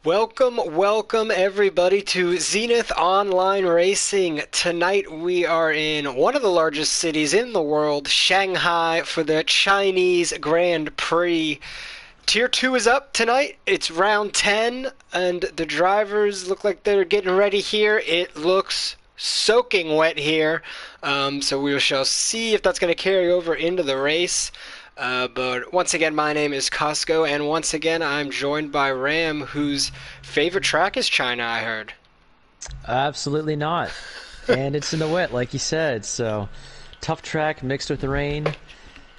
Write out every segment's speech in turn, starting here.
Welcome everybody to Zenith Online Racing. Tonight we are in one of the largest cities in the world, Shanghai, for the Chinese Grand Prix. Tier 2 is up tonight. It's round 10, and the drivers look like they're getting ready here. It looks soaking wet here, so we shall see if that's going to carry over into the race. But once again, my name is Costco, and once again, I'm joined by Ram, whose favorite track is China, I heard. Absolutely not. And it's in the wet, like you said, so tough track mixed with the rain.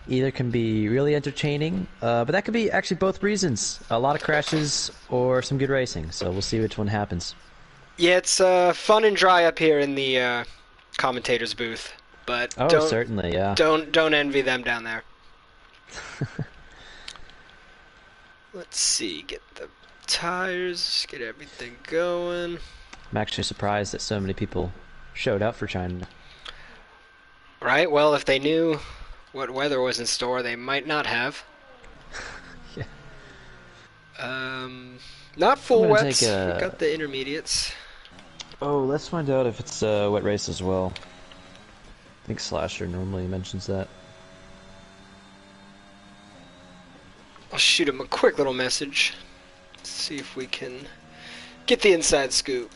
Either can be really entertaining, but that could be actually both reasons. A lot of crashes or some good racing, so we'll see which one happens. Yeah, it's fun and dry up here in the commentator's booth, but certainly, yeah. Don't envy them down there. Let's see, get the tires, get everything going. I'm actually surprised that so many people showed up for China. Right, well, if they knew what weather was in store, they might not have. Yeah. Not full wets, we got the intermediates. Oh, let's find out if it's a wet race as well. I think Slasher normally mentions that. I'll shoot him a quick little message. See if we can get the inside scoop.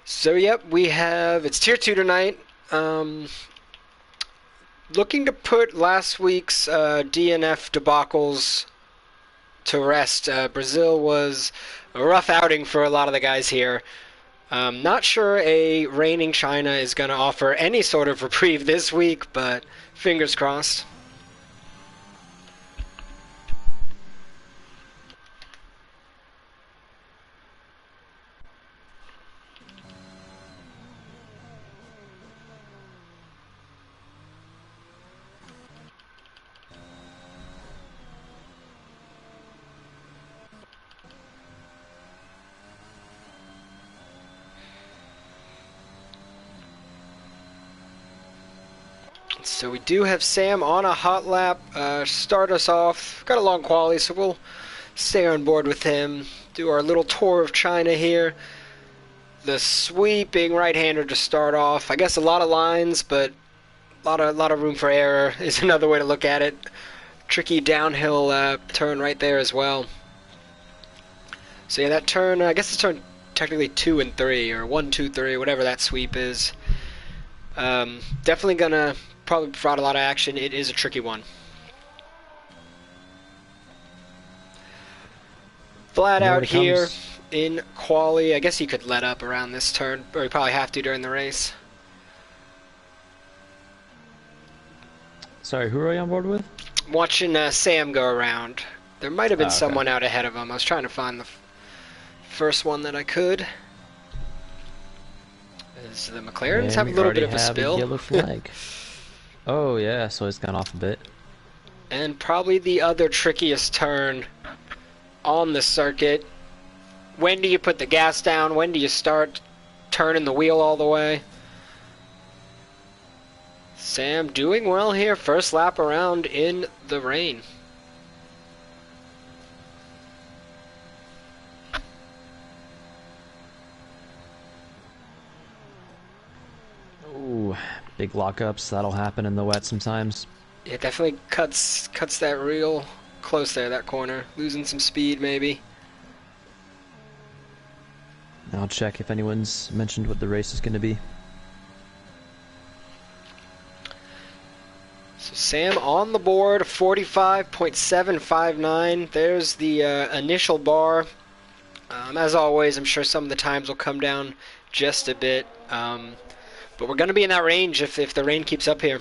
So yep, it's tier 2 tonight. Looking to put last week's DNF debacles to rest. Brazil was a rough outing for a lot of the guys here. Not sure a reigning China is going to offer any sort of reprieve this week, but fingers crossed. So we do have Sam on a hot lap, start us off. Got a long quali, so we'll stay on board with him. Do our little tour of China here. The sweeping right-hander to start off. I guess a lot of lines, but a lot of room for error is another way to look at it. Tricky downhill turn right there as well. So yeah, that turn, I guess it's turn technically 2 and 3, or 1, 2, 3, whatever that sweep is. Definitely gonna probably brought a lot of action. It is a tricky one. Flat out here in quali. I guess you could let up around this turn, or you probably have to during the race. Sorry, who are you on board with? Watching Sam go around. There might have been someone out ahead of him. I was trying to find the first one that I could. As the McLarens have a little bit of a spill. Yellow flag. Oh yeah, so it's gone off a bit. And probably the other trickiest turn on the circuit. When do you put the gas down? When do you start turning the wheel all the way? Sam doing well here. First lap around in the rain. Ooh, big lockups. That'll happen in the wet sometimes. It definitely cuts that real close there, that corner. Losing some speed maybe. I'll check if anyone's mentioned what the race is going to be. So Sam on the board, 45.759. There's the initial bar. As always, I'm sure some of the times will come down just a bit. But we're going to be in that range if the rain keeps up here.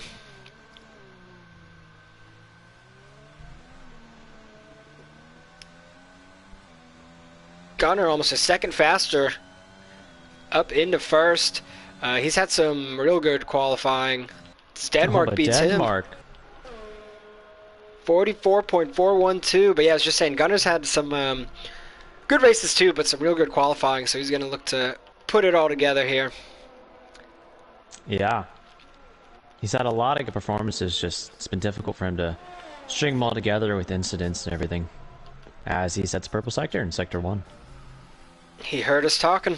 Gunner almost a second faster up into first. He's had some real good qualifying. Denmark beats Denmark. him. 44.412. But yeah, I was just saying, Gunner's had some good races too, but some real good qualifying, so he's going to look to put it all together here. Yeah. He's had a lot of good performances, just it's been difficult for him to string them all together with incidents and everything. As he sets purple sector in Sector 1. He heard us talking.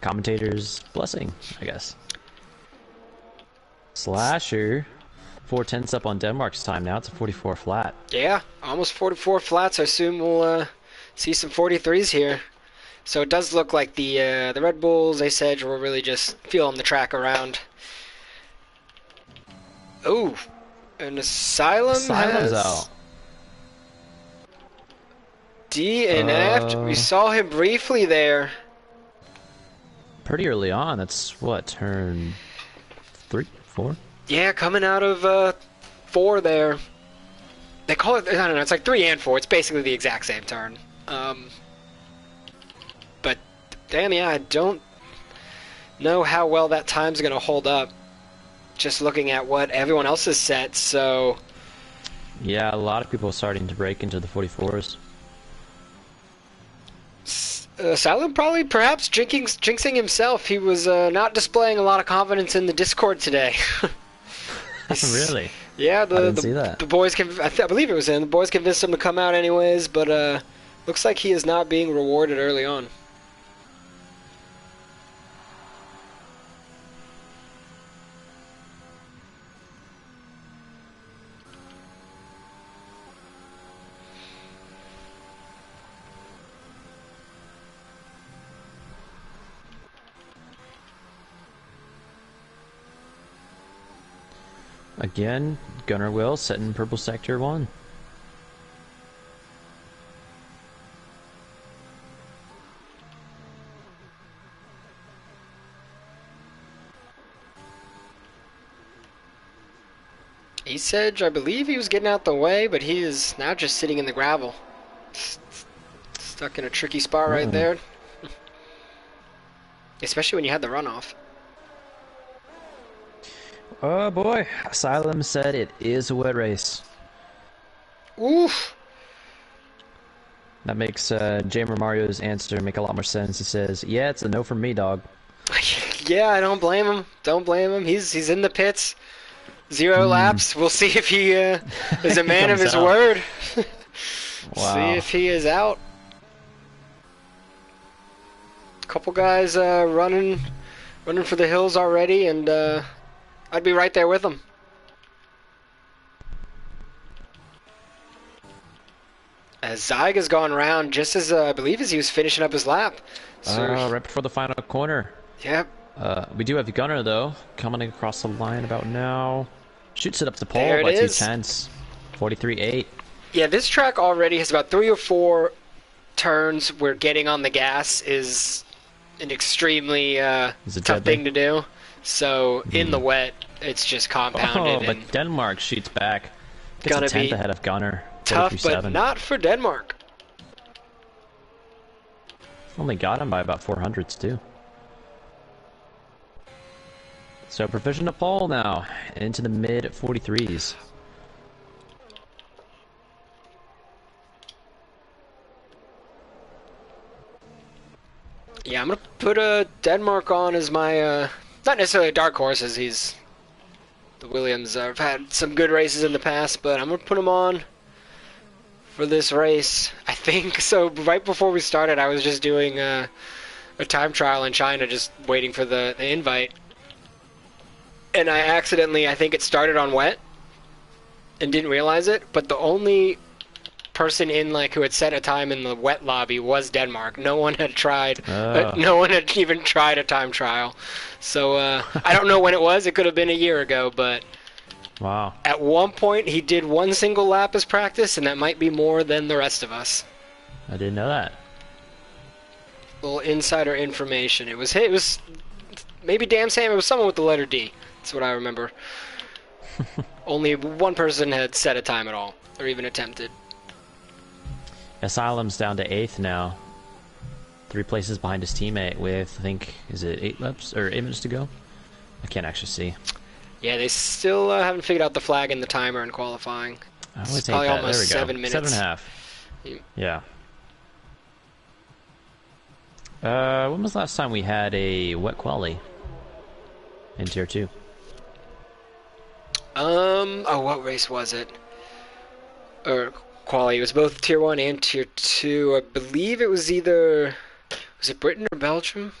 Commentator's blessing, I guess. Slasher. 4/10 up on Denmark's time now. It's a 44 flat. Yeah, almost 44 flats. I assume we'll see some 43s here. So it does look like the Red Bulls, Ace Edge, were really just feeling the track around. Ooh, an Asylum's has out. DNF'd. We saw him briefly there. Pretty early on. That's what, turn 3, 4? Yeah, coming out of 4 there. They call it, I don't know, it's like 3 and 4. It's basically the exact same turn. But damn, yeah, I don't know how well that time's going to hold up. Just looking at what everyone else has set, so... Yeah, a lot of people are starting to break into the 44s. Silent probably perhaps jinxing himself. He was not displaying a lot of confidence in the Discord today. Really? Yeah, I didn't see that. The boys I believe it was him. The boys convinced him to come out anyways, but looks like he is not being rewarded early on. Again, Gunner Will setting purple sector 1. Ace Edge, I believe he was getting out the way, but he is now just sitting in the gravel. Stuck in a tricky spot right there. Especially when you had the runoff. Oh boy, Asylum said it is a wet race. Oof. That makes Jamer Mario's answer make a lot more sense. He says, yeah, it's a no from me, dog. Yeah, I don't blame him. Don't blame him. He's in the pits. 0 laps. We'll see if he is a man of his word. Wow. See if he is out. Couple guys running for the hills already, and I'd be right there with them. As Zyg has gone around just as I believe as he was finishing up his lap. So, right before the final corner. Yep. We do have Gunner though coming across the line about now. Shoots it up the pole There by it is. 2/10. 43.8. Yeah, this track already has about 3 or 4 turns where getting on the gas is an extremely tough thing to do. So in the wet, it's just compounded. Oh, but Denmark shoots back. Gets Gonna a 10th be ahead of Gunner. tough, but 43.7. not for Denmark. Only got him by about 400s too. So provision to pole now, into the mid 43s. Yeah, I'm gonna put Denmark on as my not necessarily a dark horse, as he's the Williams have had some good races in the past, but I'm gonna put him on for this race. I think so. Right before we started, I was just doing a time trial in China, just waiting for the invite, and I accidentally, I think it started on wet and didn't realize it, but the only person in who had set a time in the wet lobby was Denmark. No one had tried. No one had even tried a time trial. So I don't know when it was. It could have been a year ago, but wow. At one point he did 1 single lap as practice, and that might be more than the rest of us. I didn't know that. Little insider information. It was maybe Damn Sam. It was someone with the letter D. That's what I remember. Only one person had set a time at all, or even attempted. Asylum's down to 8th now. 3 places behind his teammate with, I think, is it 8 laps or 8 minutes to go? I can't actually see. Yeah, they still haven't figured out the flag and the timer in qualifying. I always It's hate probably that. almost There we go. 7 minutes. 7.5. Yeah. When was the last time we had a wet quali? in Tier 2? Oh, what race was it? Or quality? It was both Tier 1 and Tier 2. I believe it was either... Was it Britain or Belgium?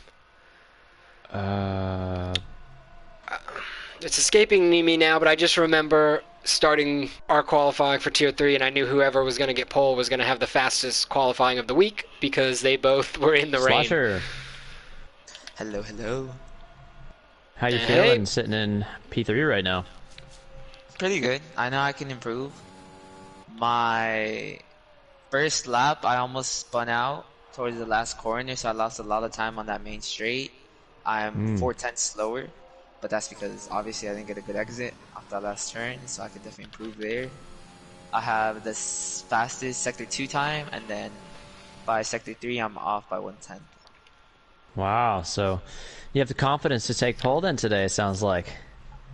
Uh, It's escaping me now, but I just remember starting our qualifying for Tier 3, and I knew whoever was going to get pole was going to have the fastest qualifying of the week because they both were in the rain. Slasher, Hello, hello. how you Hey. feeling sitting in P3 right now? Pretty good. I know I can improve. My first lap, I almost spun out towards the last corner, so I lost a lot of time on that main straight. I'm 4/10 slower, but that's because obviously I didn't get a good exit off that last turn, so I could definitely improve there. I have the fastest Sector 2 time, and then by Sector 3, I'm off by 1/10. Wow, so you have the confidence to take pole then today, it sounds like.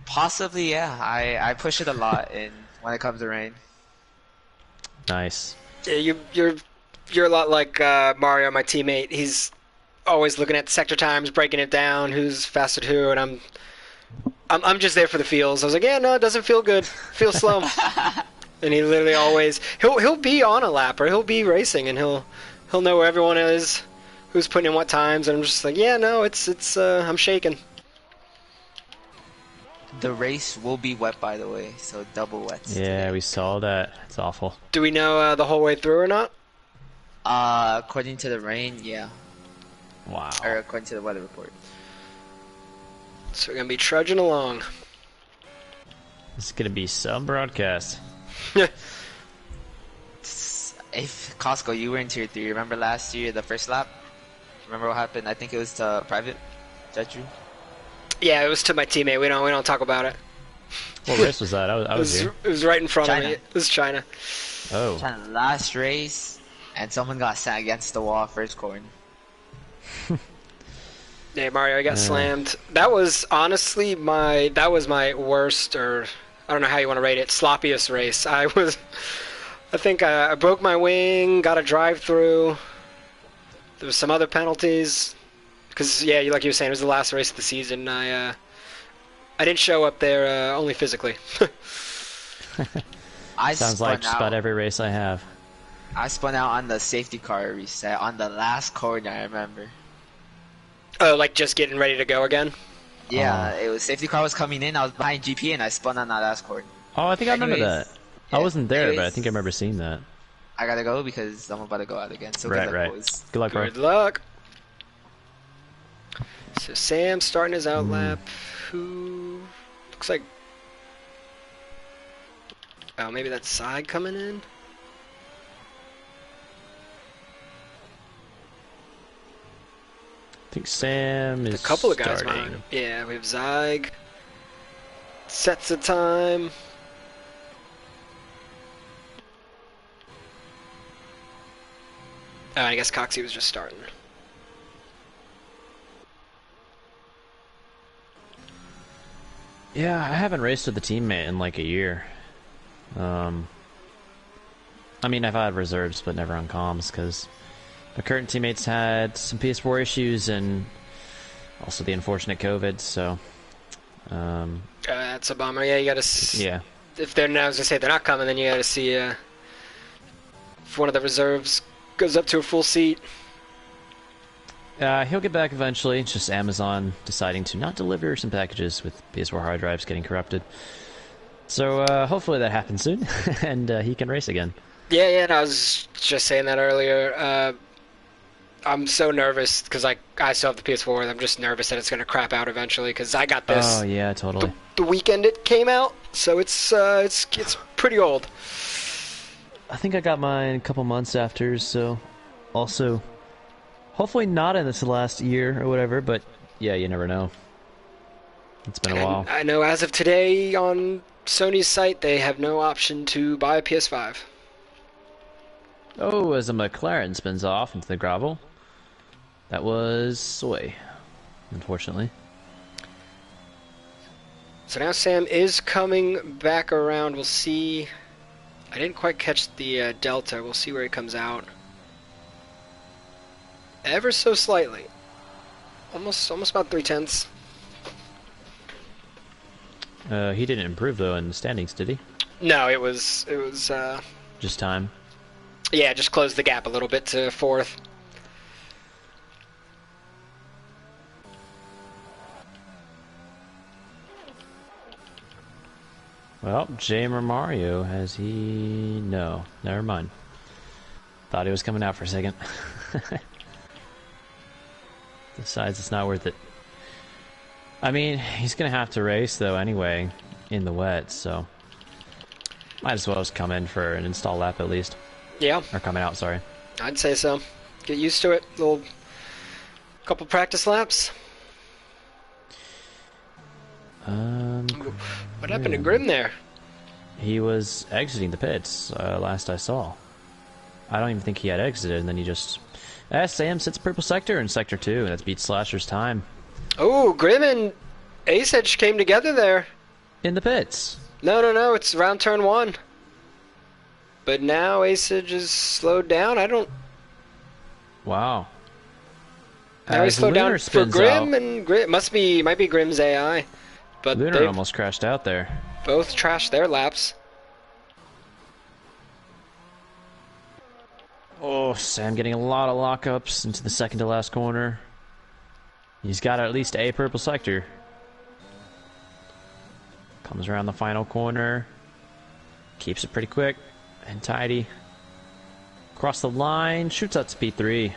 Possibly, yeah. I push it a lot in when it comes to rain. Nice. Yeah, you're a lot like Mario, my teammate. He's always looking at the sector times, breaking it down, who's faster than who, and I'm just there for the feels. I was like, yeah, no, it doesn't feel good. Feels slow. And he literally always he'll be on a lap or he'll be racing and he'll know where everyone is, who's putting in what times, and I'm just like, yeah, no, it's I'm shaking. The race will be wet, by the way, so double wets. Yeah, today. we saw that. It's awful. Do we know the whole way through or not? According to the rain, yeah. Wow. Or according to the weather report. So we're gonna be trudging along. It's gonna be some broadcast. If Costco, you were in Tier 3. Remember last year, the first lap? Remember what happened? I think it was to Private Jetru. Yeah, it was to my teammate. We don't talk about it. What race was that? I was here. It was right in front China. of me. It was China. Oh. Trying to last race, and someone got sat against the wall first corner. Yeah, Mario, I got slammed. That was honestly my worst, or I don't know how you want to rate it, sloppiest race. I think I broke my wing, got a drive through. There was some other penalties, because yeah, like you were saying, it was the last race of the season. I didn't show up there only physically. I Sounds spun like just out. about every race I have. I spun out on the safety car reset on the last corner. I remember. Oh, like just getting ready to go again. Yeah, it was safety car was coming in. I was behind GP and I spun on that last corner. Oh, I think I remember Anyways, that. I wasn't there, but I anyways, think I remember seeing that. I gotta go because I'm about to go out again. So Right, good luck, right. boys. Good luck, bro. Good luck. So Sam's starting his out lap. Who looks like? Oh, maybe that's Side coming in. I think Sam is A couple of guys starting. behind him. Yeah, we have Zyg. Sets the time. Oh, I guess Coxie was just starting. Yeah, I haven't raced with a teammate in like a year. I mean, I've had reserves, but never on comms, because my current teammates had some PS4 issues and also the unfortunate COVID, so... That's a bummer. Yeah, you gotta... yeah. If they're not, I was gonna say, if they're not coming, then you gotta see if one of the reserves goes up to a full seat. He'll get back eventually. It's just Amazon deciding to not deliver some packages with PS4 hard drives getting corrupted. So hopefully that happens soon, and he can race again. Yeah, no, I was just saying that earlier. I'm so nervous because I still have the PS4, and I'm just nervous that it's gonna crap out eventually because I got this Oh yeah, totally. the weekend it came out, so it's pretty old. I think I got mine a couple months after, so also hopefully not in this last year or whatever, but yeah, you never know. It's been a while. I know as of today on Sony's site, they have no option to buy a PS5. Oh, as a McLaren spins off into the gravel. That was Soy, unfortunately. So now Sam is coming back around. We'll see. I didn't quite catch the Delta. We'll see where he comes out. Ever so slightly. Almost about 3/10. He didn't improve though in the standings, did he? No, it was Just time. yeah, just closed the gap a little bit to fourth. Well, Jamer Mario, has he... No, never mind. Thought he was coming out for a second. Decides it's not worth it. I mean, he's gonna have to race though anyway, in the wet, so... Might as well just come in for an install lap at least. Yeah. Or coming out, sorry. I'd say so. Get used to it. Little couple practice laps. What happened to Grim there? He was exiting the pits, last I saw. I don't even think he had exited, and then he just... Sam sits purple sector in sector 2, and that's beat Slasher's time. Oh, Grim and Ace Edge came together there. In the pits. No, it's around turn 1. But now Ace Edge is slowed down. I don't... Wow. Now he's slowed down for Grim, and Grim might be Grim's AI. But Lunar almost crashed out there. Both trashed their laps. Oh, Sam getting a lot of lockups into the second to last corner. He's got at least a purple sector. Comes around the final corner. Keeps it pretty quick and tidy. Across the line, shoots out to P3.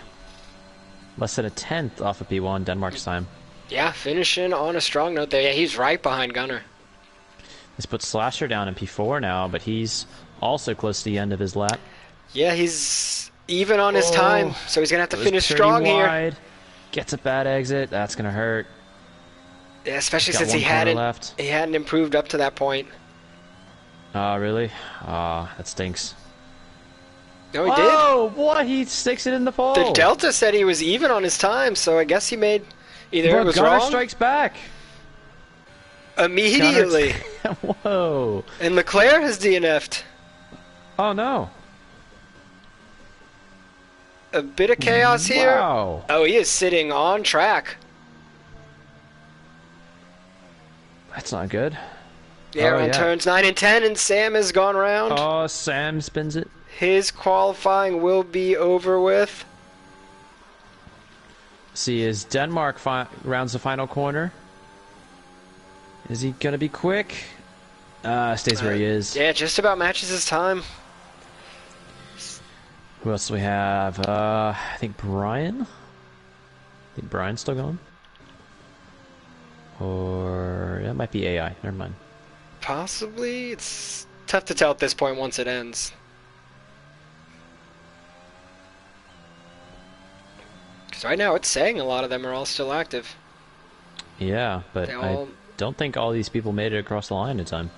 Less than a tenth off of P1, Denmark's time. Yeah, finishing on a strong note there. Yeah, he's right behind Gunner. This puts Slasher down in P4 now, but he's also close to the end of his lap. Yeah, he's even on his time, so he's going to have to finish strong wide. here. Gets a bad exit. That's going to hurt. Yeah, especially since he hadn't improved up to that point. Oh, really? Oh, that stinks. No, he did. Oh, what? He sticks it in the pole. The Delta said he was even on his time, so I guess he made... Either but it was Gunner wrong strikes back. immediately. Whoa. And Leclerc has DNF'd. Oh, no. A bit of chaos here. Wow. Oh, he is sitting on track. That's not good. Yeah, on turns 9 and 10, and Sam has gone round. Oh, Sam spins it. His qualifying will be over with. See, as Denmark rounds the final corner. Is he going to be quick? Stays where he is. Yeah, just about matches his time. Who else do we have? I think Brian? I think Brian's still going. Or that might be AI. Never mind. Possibly. It's tough to tell at this point once it ends. Because right now it's saying a lot of them are all still active. Yeah, but I don't think all these people made it across the line in time.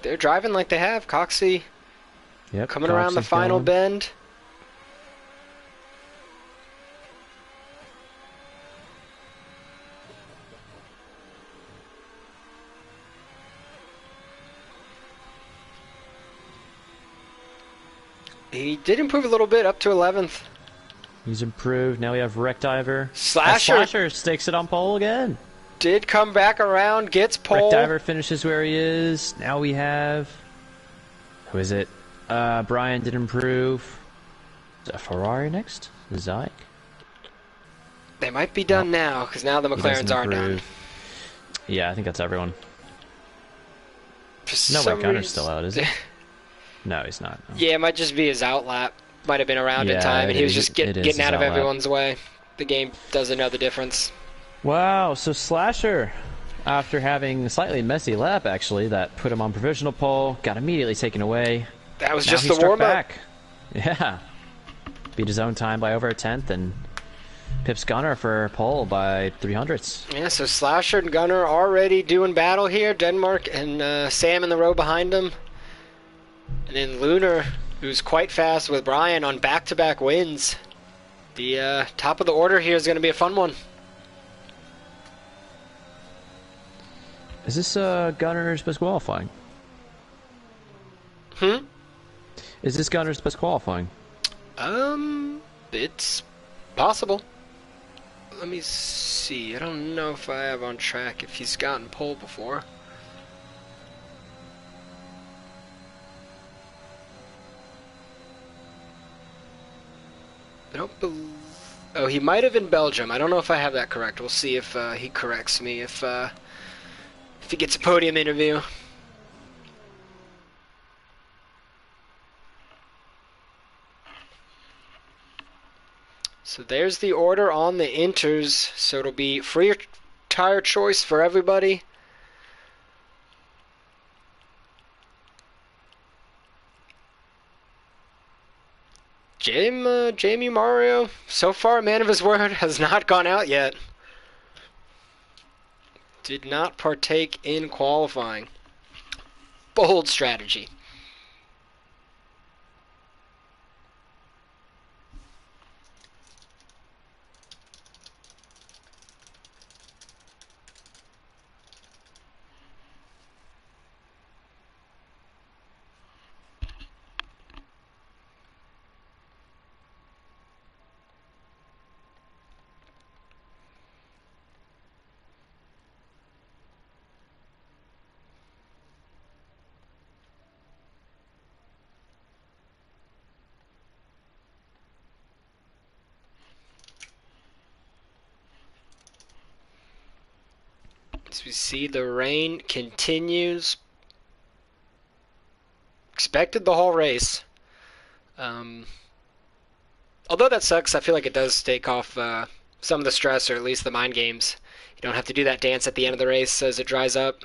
They're driving like they have. Coxie coming around the final bend. He did improve a little bit, up to 11th. He's improved. Now we have Wreck Diver. Slasher stakes it on pole again. Did come back around, gets pole. Wreck Diver finishes where he is. Now we have... Who is it? Brian did improve. Is that Ferrari next? Zyke? They might be done now, because now the McLarens are done. Yeah, I think that's everyone. No, Gunner's still out, is he? No, he's not. No. Yeah, it might just be his outlap. Might have been around in time, and he was just getting out of everyone's way. The game doesn't know the difference. Wow, so Slasher, after having a slightly messy lap, actually, that put him on provisional pole, got immediately taken away. That was just the warm-up. Yeah. Beat his own time by over a tenth, and pips Gunner for pole by 300ths. Yeah, so Slasher and Gunner already doing battle here. Denmark and Sam in the row behind him. And then Lunar, who's quite fast with Brian on back-to-back wins. The top of the order here is going to be a fun one. Is this Gunner's best qualifying? Hmm? Is this Gunner's best qualifying? It's possible. Let me see. I don't know if I have on track if he's gotten pole before. I don't believe... Oh, he might have in Belgium. I don't know if I have that correct. We'll see if he corrects me if he gets a podium interview. So there's the order on the inters. So it'll be free tire choice for everybody. Jamie Mario, so far, man of his word, has not gone out yet. Did not partake in qualifying. Bold strategy. As we see, the rain continues. Expected the whole race. Although that sucks, I feel like it does take off some of the stress, or at least the mind games. You don't have to do that dance at the end of the race as it dries up.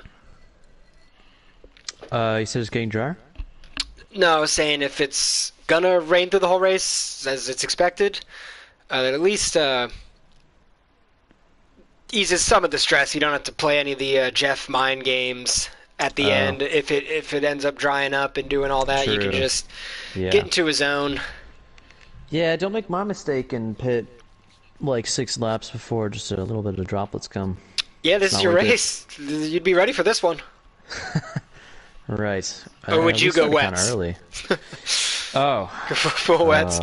You said it's getting drier? No, I was saying if it's gonna rain through the whole race, as it's expected, at least eases some of the stress. You don't have to play any of the Jeff mind games at the end. If it ends up drying up and doing all that, True. you can just Yeah. get into a zone. Yeah, don't make my mistake and pit like 6 laps before just a little bit of droplets come. Yeah, this is Not your worth it. race. You'd be ready for this one. Right. Or would We you go started kinda wets? early. Oh. Full wets.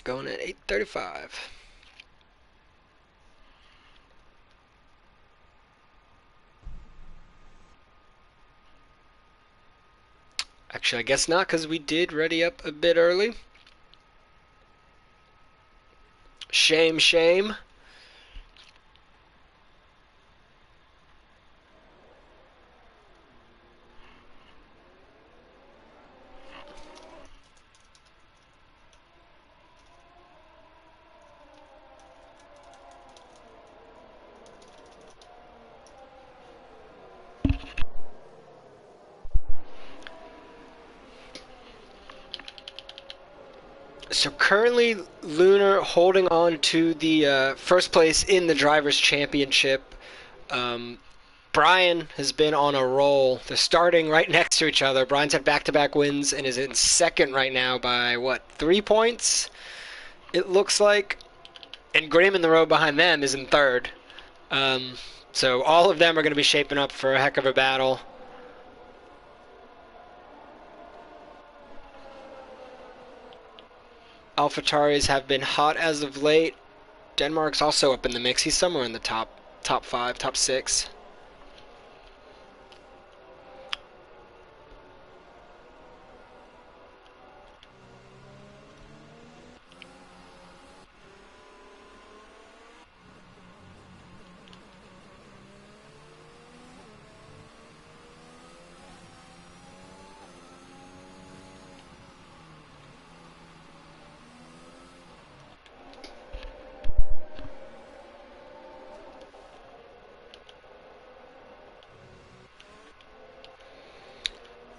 Going at 8:35. Actually, I guess not, because we did ready up a bit early. Shame, shame. So currently, Lunar holding on to the first place in the Drivers' Championship. Brian has been on a roll. They're starting right next to each other. Brian's had back-to-back wins and is in second right now by, 3 points? It looks like. And Grim in the row behind them is in third. So all of them are going to be shaping up for a heck of a battle. AlphaTaris have been hot as of late. Denmark's also up in the mix. He's somewhere in the top 5, top 6.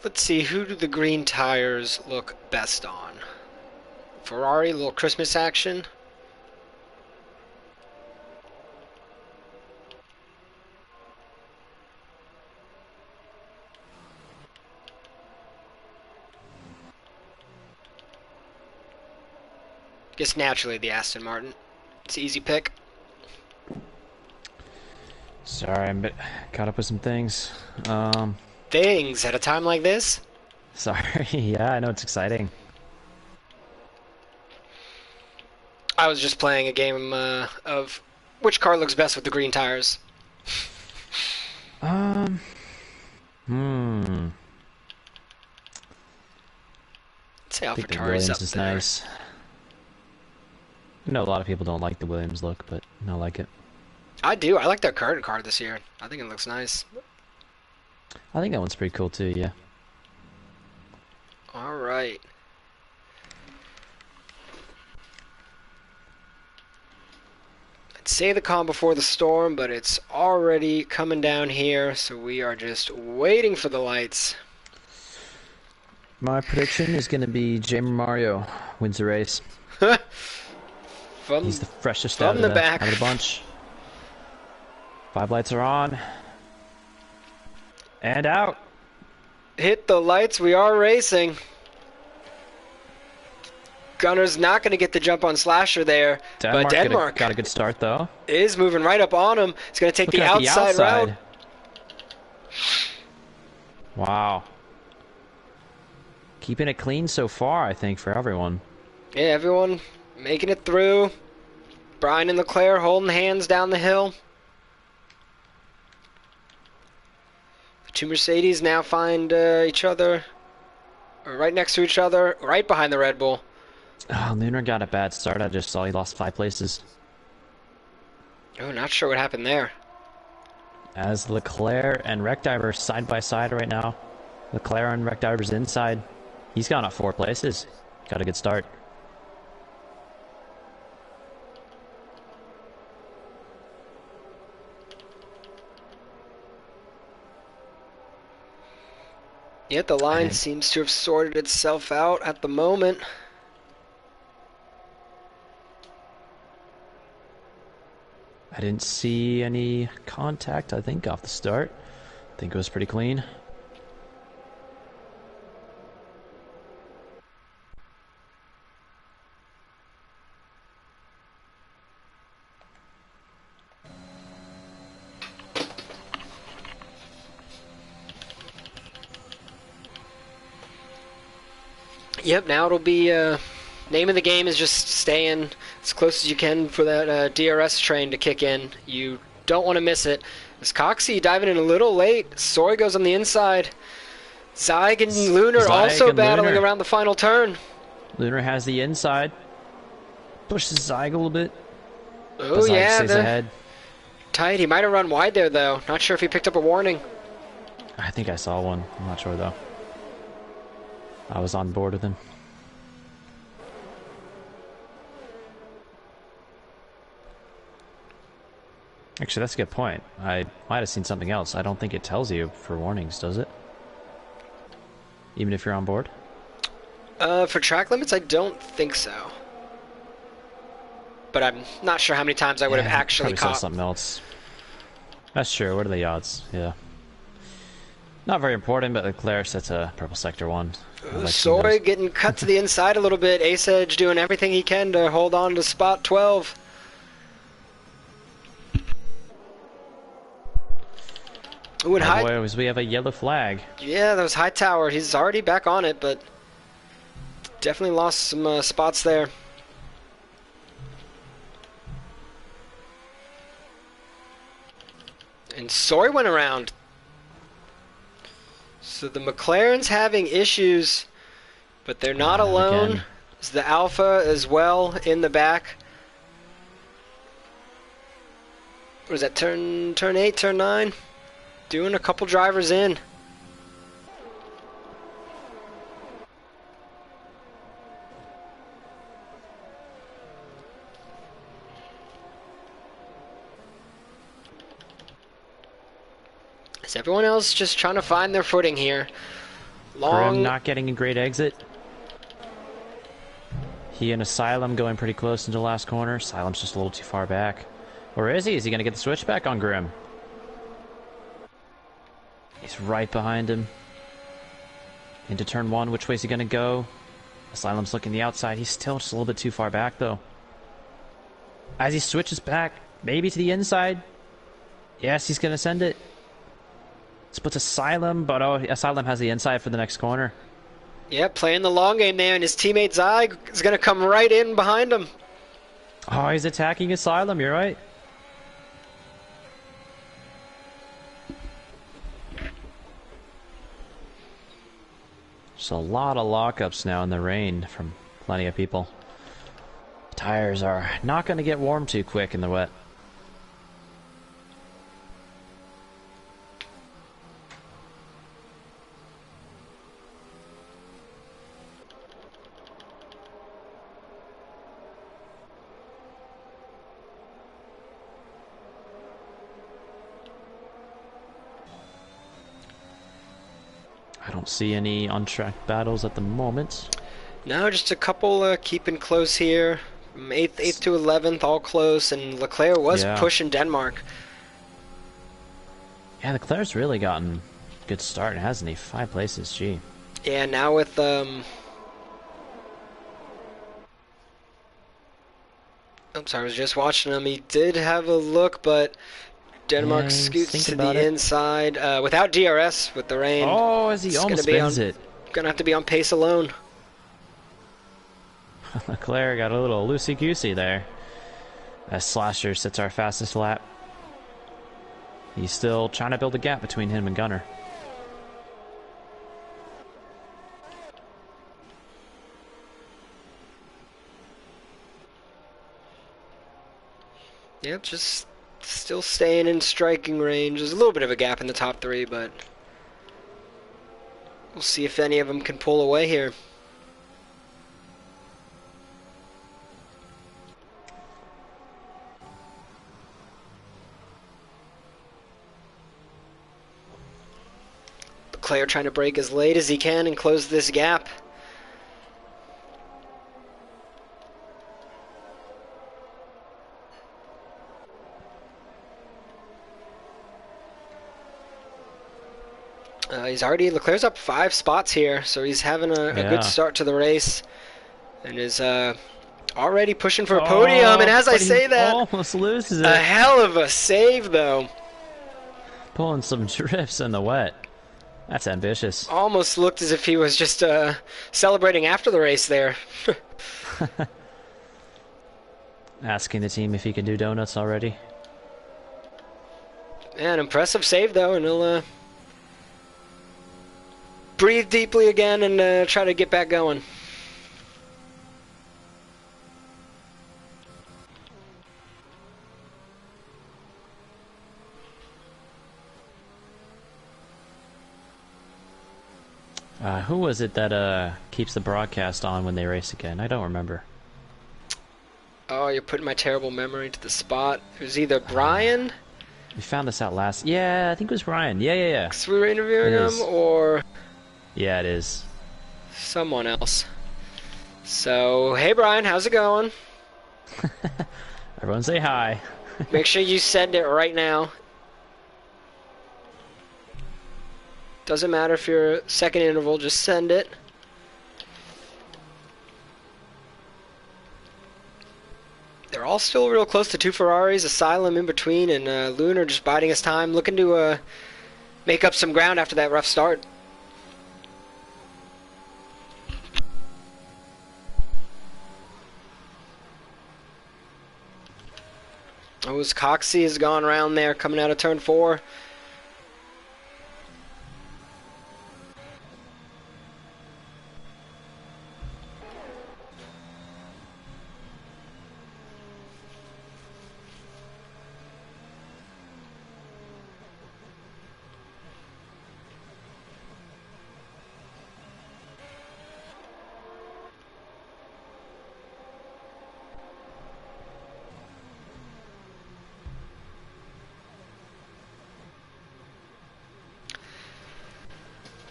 Let's see, who do the green tires look best on? Ferrari, a little Christmas action. Guess naturally the Aston Martin. It's an easy pick. Sorry, I'm a bit caught up with some things. things at a time like this. Sorry. Yeah, I know it's exciting. I was just playing a game of which car looks best with the green tires. Um. I'd say I think the AlphaTauri's up Williams is there. nice. I know a lot of people don't like the Williams look, but I like it. I do. I like their current car this year. I think it looks nice. I think that one's pretty cool too, yeah. All right. I'd say the calm before the storm, but it's already coming down here, so we are just waiting for the lights. My prediction is going to be Jamer Mario wins the race. He's the freshest out of the bunch. 5 lights are on. And out. Hit the lights, we are racing. Gunner's not going to get the jump on Slasher there, but Denmark got a good start though. Is moving right up on him. He's going to take the outside route. Wow. Keeping it clean so far, I think, for everyone. Yeah, everyone making it through. Brian and Leclerc holding hands down the hill. The two Mercedes now find each other, or right next to each other, right behind the Red Bull. Oh, Lunar got a bad start. I just saw he lost 5 places. Oh, not sure what happened there. As Leclerc and Wreckdiver side by side right now. Leclerc and Wreckdiver's inside. He's gone up 4 places. Got a good start. Yet the line seems to have sorted itself out at the moment. I didn't see any contact, I think, off the start. I think it was pretty clean. Yep, now it'll be, name of the game is just staying as close as you can for that DRS train to kick in. You don't want to miss it. As Coxie diving in a little late, Soy goes on the inside. Zyg and Lunar also battling around the final turn. Lunar has the inside. Pushes Zyg a little bit. Oh yeah, stays ahead. Tight. He might have run wide there though. Not sure if he picked up a warning. I think I saw one. I'm not sure though. I was on board with him. Actually, that's a good point. I might have seen something else. I don't think it tells you for warnings, does it? Even if you're on board? For track limits, I don't think so. But I'm not sure how many times I would have actually probably caught. Saw something else. That's true. What are the odds? Yeah. Not very important, but Leclerc sets a purple sector 1. Soy getting cut to the inside a little bit. Ace Edge doing everything he can to hold on to spot 12. Ooh, and boy, we have a yellow flag. Yeah, that was Hightower. He's already back on it, but definitely lost some spots there. And Soy went around. So the McLaren's having issues, but they're not alone. Again. It's the Alpha as well in the back. What is that, turn 8, turn 9? Doing a couple drivers in. Is everyone else just trying to find their footing here? Grim not getting a great exit. He and Asylum going pretty close into the last corner. Asylum's just a little too far back. Or is he? Is he going to get the switchback on Grim? He's right behind him. Into turn 1. Which way is he going to go? Asylum's looking the outside. He's still just a little bit too far back, though. As he switches back, maybe to the inside. Yes, he's going to send it. Splits Asylum, but oh, Asylum has the inside for the next corner. Yeah, playing the long game there, and his teammate Zai is going to come right in behind him. Oh, he's attacking Asylum, you're right. There's a lot of lockups now in the rain from plenty of people. Tires are not going to get warm too quick in the wet. I don't see any on-track battles at the moment. No, just a couple keeping close here. From 8th to 11th, all close, and Leclerc was pushing Denmark. Yeah, Leclerc's really gotten a good start, hasn't he? 5 places, gee. Yeah, now with I'm sorry, I was just watching him. He did have a look, but Denmark scoots to the inside without DRS with the rain. Oh, as he almost spins it. Gonna have to be on pace alone. Leclerc got a little loosey-goosey there. As Slasher sits our fastest lap. He's still trying to build a gap between him and Gunner. Yep, just still staying in striking range. There's a little bit of a gap in the top 3, but we'll see if any of them can pull away here. Leclerc trying to break as late as he can and close this gap. Leclerc's up 5 spots here, so he's having a good start to the race, and is already pushing for a podium. And as I say that, almost loses it. A hell of a save though. Pulling some drifts in the wet. That's ambitious. Almost looked as if he was just celebrating after the race there. Asking the team if he can do donuts already. Yeah, an impressive save though, and he'll breathe deeply again and try to get back going. Who was it that keeps the broadcast on when they race again? I don't remember. Oh, you're putting my terrible memory to the spot. It was either Brian. We found this out last. Yeah, I think it was Brian. Yeah. So we were interviewing him, or yeah, it is. Someone else. So, hey Brian, how's it going? Everyone say hi. Make sure you send it right now. Doesn't matter if you're second interval, just send it. They're all still real close to 2 Ferraris, Asylum in between, and Lunar just biding his time, looking to make up some ground after that rough start. Oh, Coxey has gone around there, coming out of turn 4.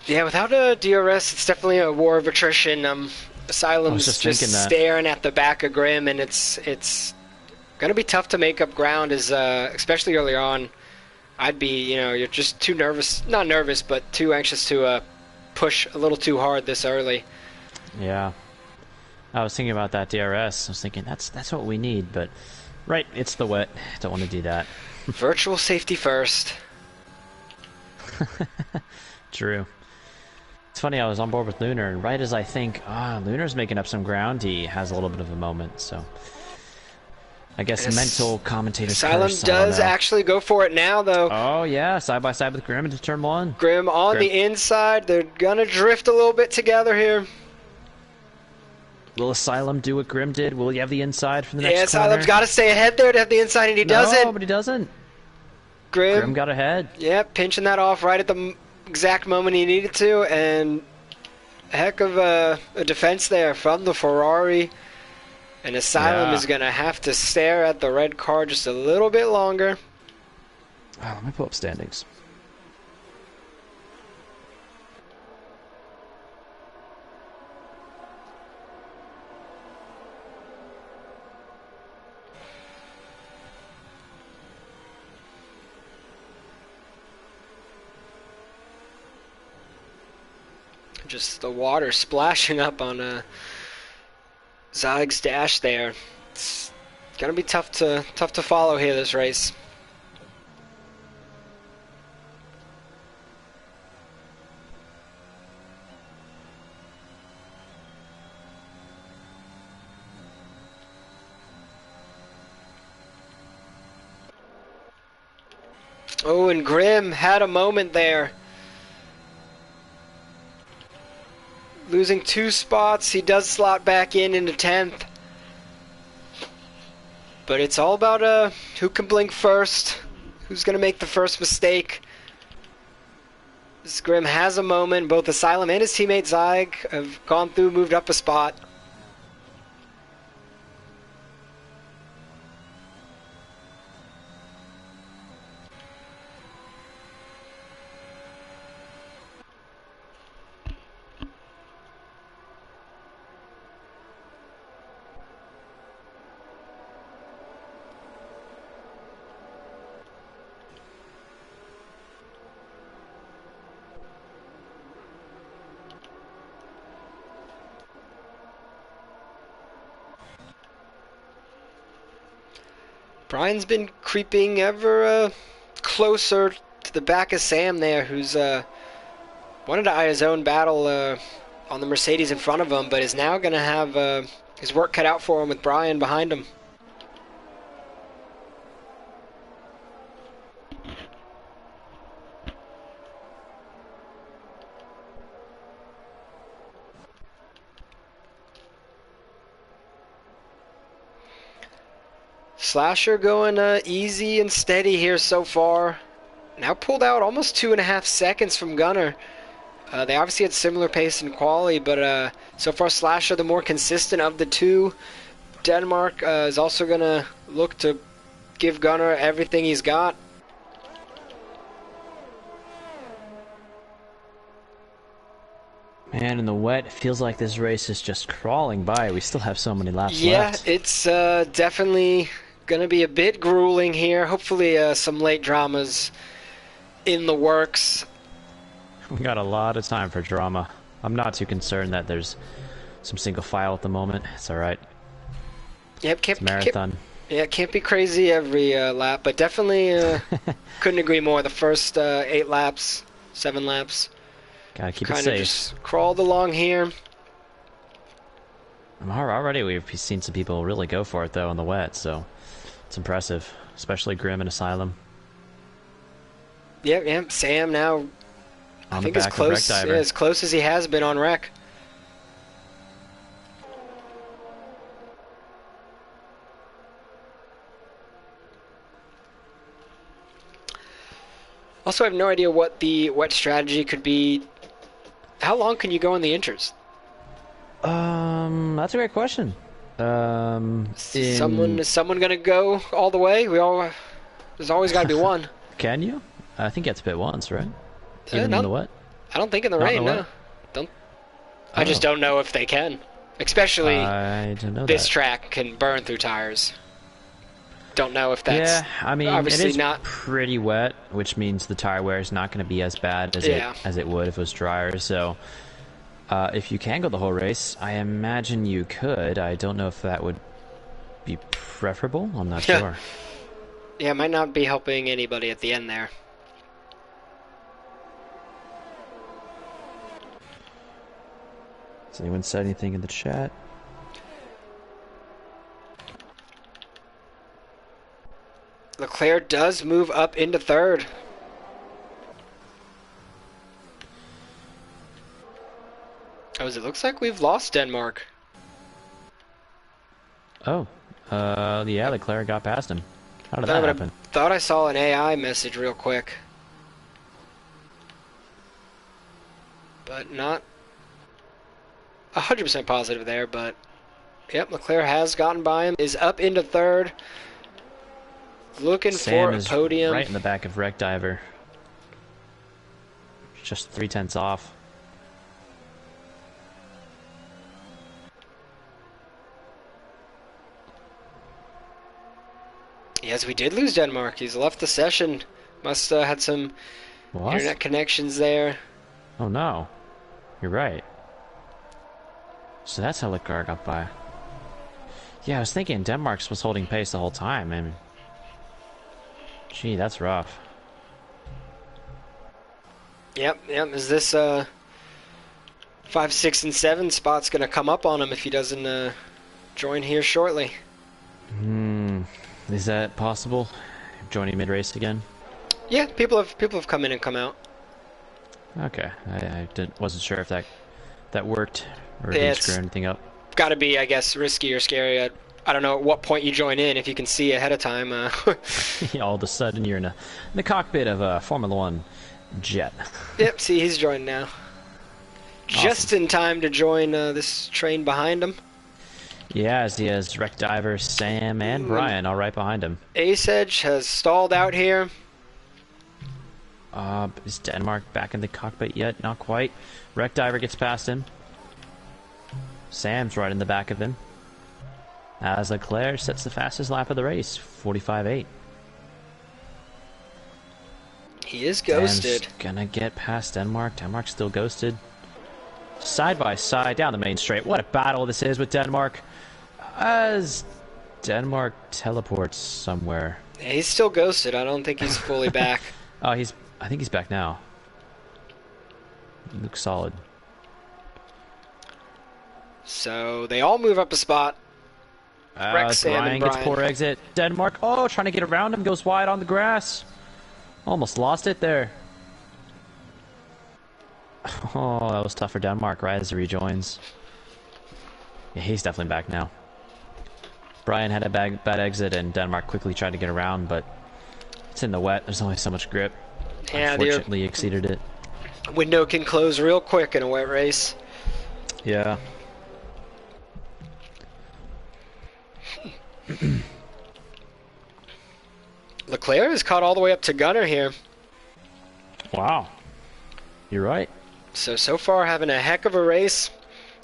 Yeah, without a DRS, it's definitely a war of attrition. Asylum's just staring at the back of Grim, and it's going to be tough to make up ground, as especially early on. I'd be, you're just too nervous, not nervous, but too anxious to push a little too hard this early. Yeah. I was thinking about that DRS. I was thinking, that's what we need, but right, it's the wet. Don't want to do that. Virtual safety first. True. It's funny, I was on board with Lunar, and right as I think, Lunar's making up some ground, he has a little bit of a moment, so... I guess mental commentator's Asylum curse, does actually go for it now, though. Oh, yeah, side by side with Grim into turn 1. Grim on the inside. They're gonna drift a little bit together here. Will Asylum do what Grim did? Will he have the inside for the next corner? Yeah, Asylum's got to stay ahead there to have the inside, and he doesn't. No, but he doesn't. Grim got ahead. Yeah, pinching that off right at the exact moment he needed to, and a heck of a defense there from the Ferrari. And Asylum is going to have to stare at the red car just a little bit longer. Oh, let me pull up standings. Just the water splashing up on Zog's dash there. It's gonna be tough to follow here this race. Oh, and Grim had a moment there. Losing 2 spots, he does slot back into 10th. But it's all about who can blink first, who's going to make the first mistake. This Grim has a moment. Both Asylum and his teammate Zyg have gone through, moved up a spot. Brian's been creeping ever closer to the back of Sam there, who's wanted to eye his own battle on the Mercedes in front of him, but is now going to have his work cut out for him with Brian behind him. Slasher going easy and steady here so far. Now pulled out almost 2.5 seconds from Gunner. They obviously had similar pace in quali, but so far Slasher the more consistent of the two. Denmark is also going to look to give Gunner everything he's got. Man, in the wet, it feels like this race is just crawling by. We still have so many laps Yeah, left. it's definitely going to be a bit grueling here. Hopefully some late dramas in the works. We got a lot of time for drama. I'm not too concerned that there's some single file at the moment. It's alright. Yep, it's a marathon. Can't be crazy every lap, but definitely couldn't agree more. The first 8 laps, 7 laps. Gotta keep it Kind safe. of just crawled along here. Already we've seen some people really go for it though in the wet, so it's impressive, especially Grim and Asylum. Yeah, Sam now on I think the back as close as he has been on wreck. Also, I have no idea what the wet strategy could be. How long can you go on the inters? That's a great question. Is someone gonna go all the way? There's always got to be one. Can you? I think you have to pit once, right? Even in the wet? I don't think in the rain. No. Don't. I just don't know if they can. Especially I don't know this that. track can burn through tires. Don't know if that's I mean, obviously it is not pretty wet, which means the tire wear is not going to be as bad as it would if it was drier. So, if you can go the whole race, I imagine you could. I don't know if that would be preferable. I'm not sure. Yeah, it might not be helping anybody at the end there. Has anyone said anything in the chat? Leclerc does move up into third. Oh, it looks like we've lost Denmark. Oh, yeah, Leclerc got past him. How did that happen? Thought I saw an AI message real quick. But not 100% positive there, but yep, Leclerc has gotten by him, is up into third. Looking Sam for a is podium. right in the back of Wreck Diver. Just 0.3 off. Yes, we did lose Denmark. He's left the session. Must have had some internet connections there. Oh no. You're right. So that's how Leclerc got by. Yeah, I was thinking Denmark was holding pace the whole time, and gee, that's rough. Yep. Is this 5, 6, and 7 spot's gonna come up on him if he doesn't join here shortly? Is that possible? Joining mid-race again? Yeah, people have come in and come out. Okay, I wasn't sure if that worked or didn't screw anything up. Got to be, I guess, risky or scary. I don't know at what point you join in if you can see ahead of time. All of a sudden, you're in the cockpit of a Formula One jet. Yep, see, he's joined now. Awesome. Just in time to join this train behind him. Yeah, as he has Wreck Diver, Sam, and Brian all right behind him. Ace Edge has stalled out here. Is Denmark back in the cockpit yet? Not quite. Wreck Diver gets past him. Sam's right in the back of him. As Leclerc sets the fastest lap of the race, 45.8. He is ghosted. Sam's gonna get past Denmark. Denmark's still ghosted. Side by side down the main straight. What a battle this is with Denmark. As Denmark teleports somewhere. Yeah, he's still ghosted. I don't think he's fully back. Oh, I think he's back now. He looks solid. So they all move up a spot. Brian gets poor exit. Denmark, trying to get around him, goes wide on the grass. Almost lost it there. Oh, that was tough for Denmark right as he rejoins. Yeah, he's definitely back now. Brian had a bad exit, and Denmark quickly tried to get around, but it's in the wet. There's only so much grip. Yeah, unfortunately, exceeded it. Window can close real quick in a wet race. Yeah. Leclerc is caught all the way up to Gunner here. Wow. You're right. So far having a heck of a race.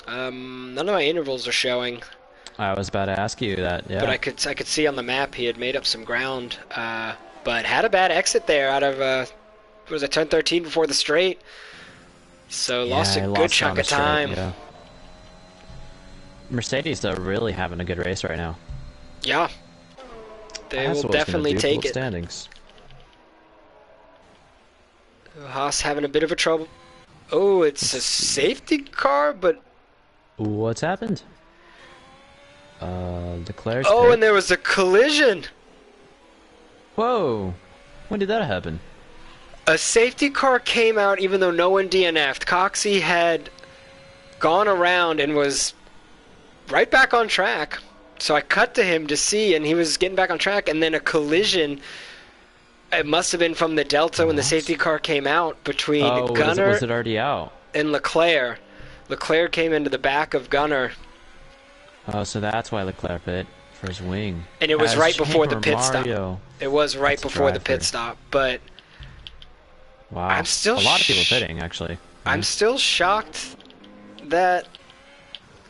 None of my intervals are showing. I was about to ask you that, yeah. But I could see on the map he had made up some ground. But had a bad exit there out of, was it turn 13 before the straight? So lost a good chunk of time. Yeah. Mercedes, though, really having a good race right now. Yeah. They will definitely take it. Standings. Haas having a bit of a trouble. Oh, it's a safety car, but... What's happened? Leclerc's Oh, pit. and there was a collision! Whoa! When did that happen? A safety car came out even though no one DNF'd. Coxey had gone around and was right back on track. So I cut to him to see, and he was getting back on track, and then a collision. It must have been from the Delta when the safety car came out between Gunner was it already out? And Leclerc. Leclerc came into the back of Gunner. Oh, so that's why Leclerc pit for his wing. And it was right before the pit Mario. stop. It was right before the pit stop, but wow, I'm still a lot of people pitting actually. I'm still shocked that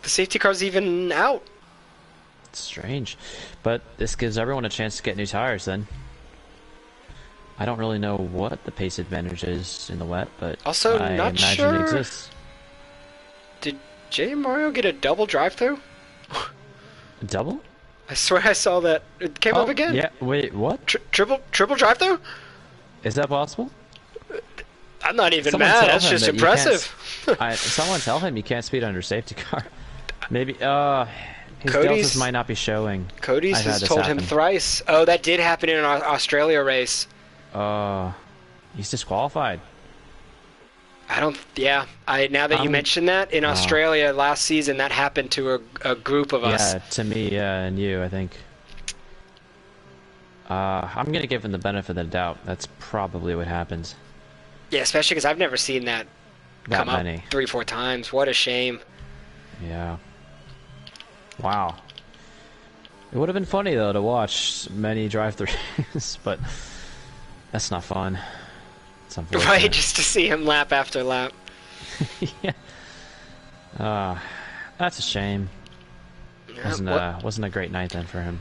the safety car's even out. It's strange, but this gives everyone a chance to get new tires then. I don't really know what the pace advantage is in the wet, but also I not imagine sure. it exists. Did J Mario get a double drive-through? Double? I swear I saw that. It came up again. Yeah. Wait. What? Triple drive-through? Is that possible? I'm not even Someone mad. tell That's him just that you can't. impressive. Someone tell him you can't speed under safety car. Maybe. His deltas Cody's might not be showing. Cody's I've had has this told him happen. thrice. Oh, that did happen in an Australia race. He's disqualified. I don't. Yeah. Now that you I'm. mention that, in Australia last season, that happened to a group of us. Yeah, to me, and you, I think. I'm gonna give him the benefit of the doubt. That's probably what happens. Yeah, especially because I've never seen that come up many. 3-4 times. What a shame. Yeah. Wow. It would have been funny though to watch many drive-throughs, but that's not fun. It's unfortunate. Right, just to see him lap after lap. Yeah. That's a shame. Yeah, Wasn't a great night then for him.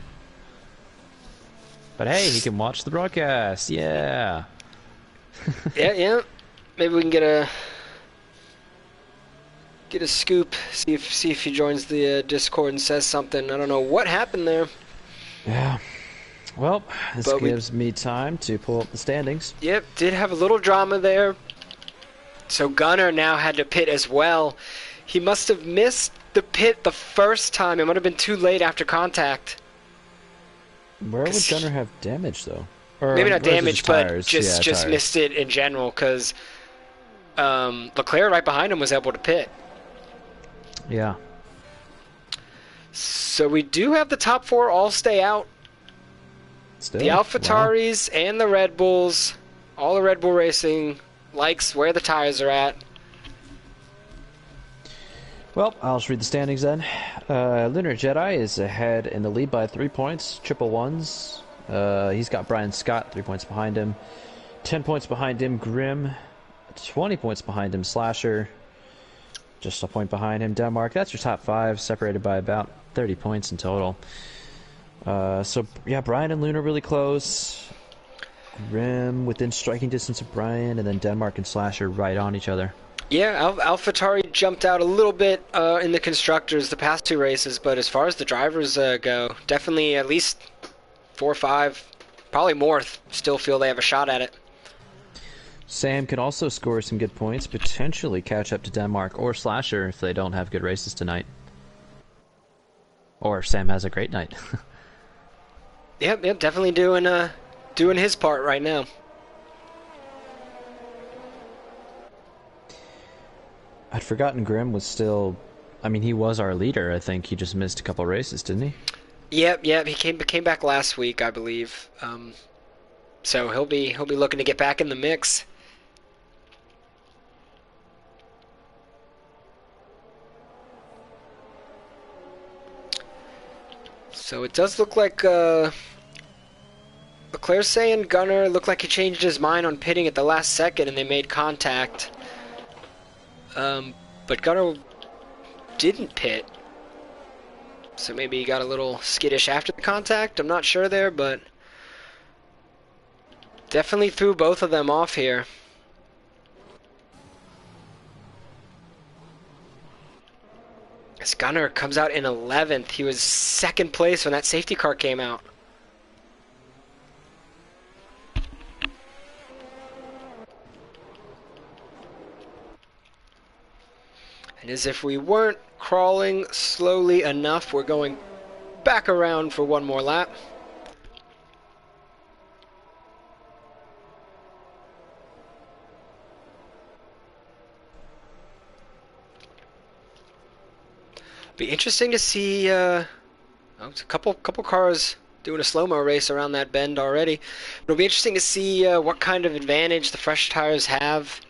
But hey, he can watch the broadcast. Yeah. yeah. Maybe we can get a scoop. See if he joins the Discord and says something. I don't know what happened there. Yeah. Well, this But gives me time to pull up the standings. Yep, did have a little drama there. So Gunnar now had to pit as well. He must have missed the pit the first time. It might have been too late after contact. Where would Gunnar have damage though? Or Maybe not damage, but tires? just tires. missed it in general because Leclerc right behind him was able to pit. Yeah. So we do have the top 4 all stay out. Still, The AlphaTauris and the Red Bulls. All the Red Bull Racing likes where the tires are at. Well, I'll just read the standings then. Lunar Jedi is ahead in the lead by 3 points. Triple ones. He's got Brian Scott 3 points behind him. 10 points behind him, Grim. 20 points behind him, Slasher. Just a point behind him, Denmark. That's your top 5, separated by about 30 points in total. So, yeah, Brian and Luna really close. Grim within striking distance of Brian, and then Denmark and Slasher right on each other. Yeah, AlphaTauri jumped out a little bit in the constructors the past 2 races, but as far as the drivers go, definitely at least 4 or 5, probably more, still feel they have a shot at it. Sam can also score some good points, potentially catch up to Denmark or Slasher if they don't have good races tonight. Or if Sam has a great night. Yep, definitely doing his part right now. I'd forgotten Grim was still... I mean, he was our leader. I think he just missed a couple races, didn't he? Yep, he came back last week, I believe. So he'll be looking to get back in the mix. So it does look like Leclerc's saying Gunnar looked like he changed his mind on pitting at the last second and they made contact. But Gunnar didn't pit. So maybe he got a little skittish after the contact. I'm not sure there, but definitely threw both of them off here. As Gunnar comes out in 11th. He was 2nd place when that safety car came out. And as if we weren't crawling slowly enough, we're going back around for one more lap. Be interesting to see. It's a couple cars doing a slow-mo race around that bend already. It'll be interesting to see what kind of advantage the fresh tires have.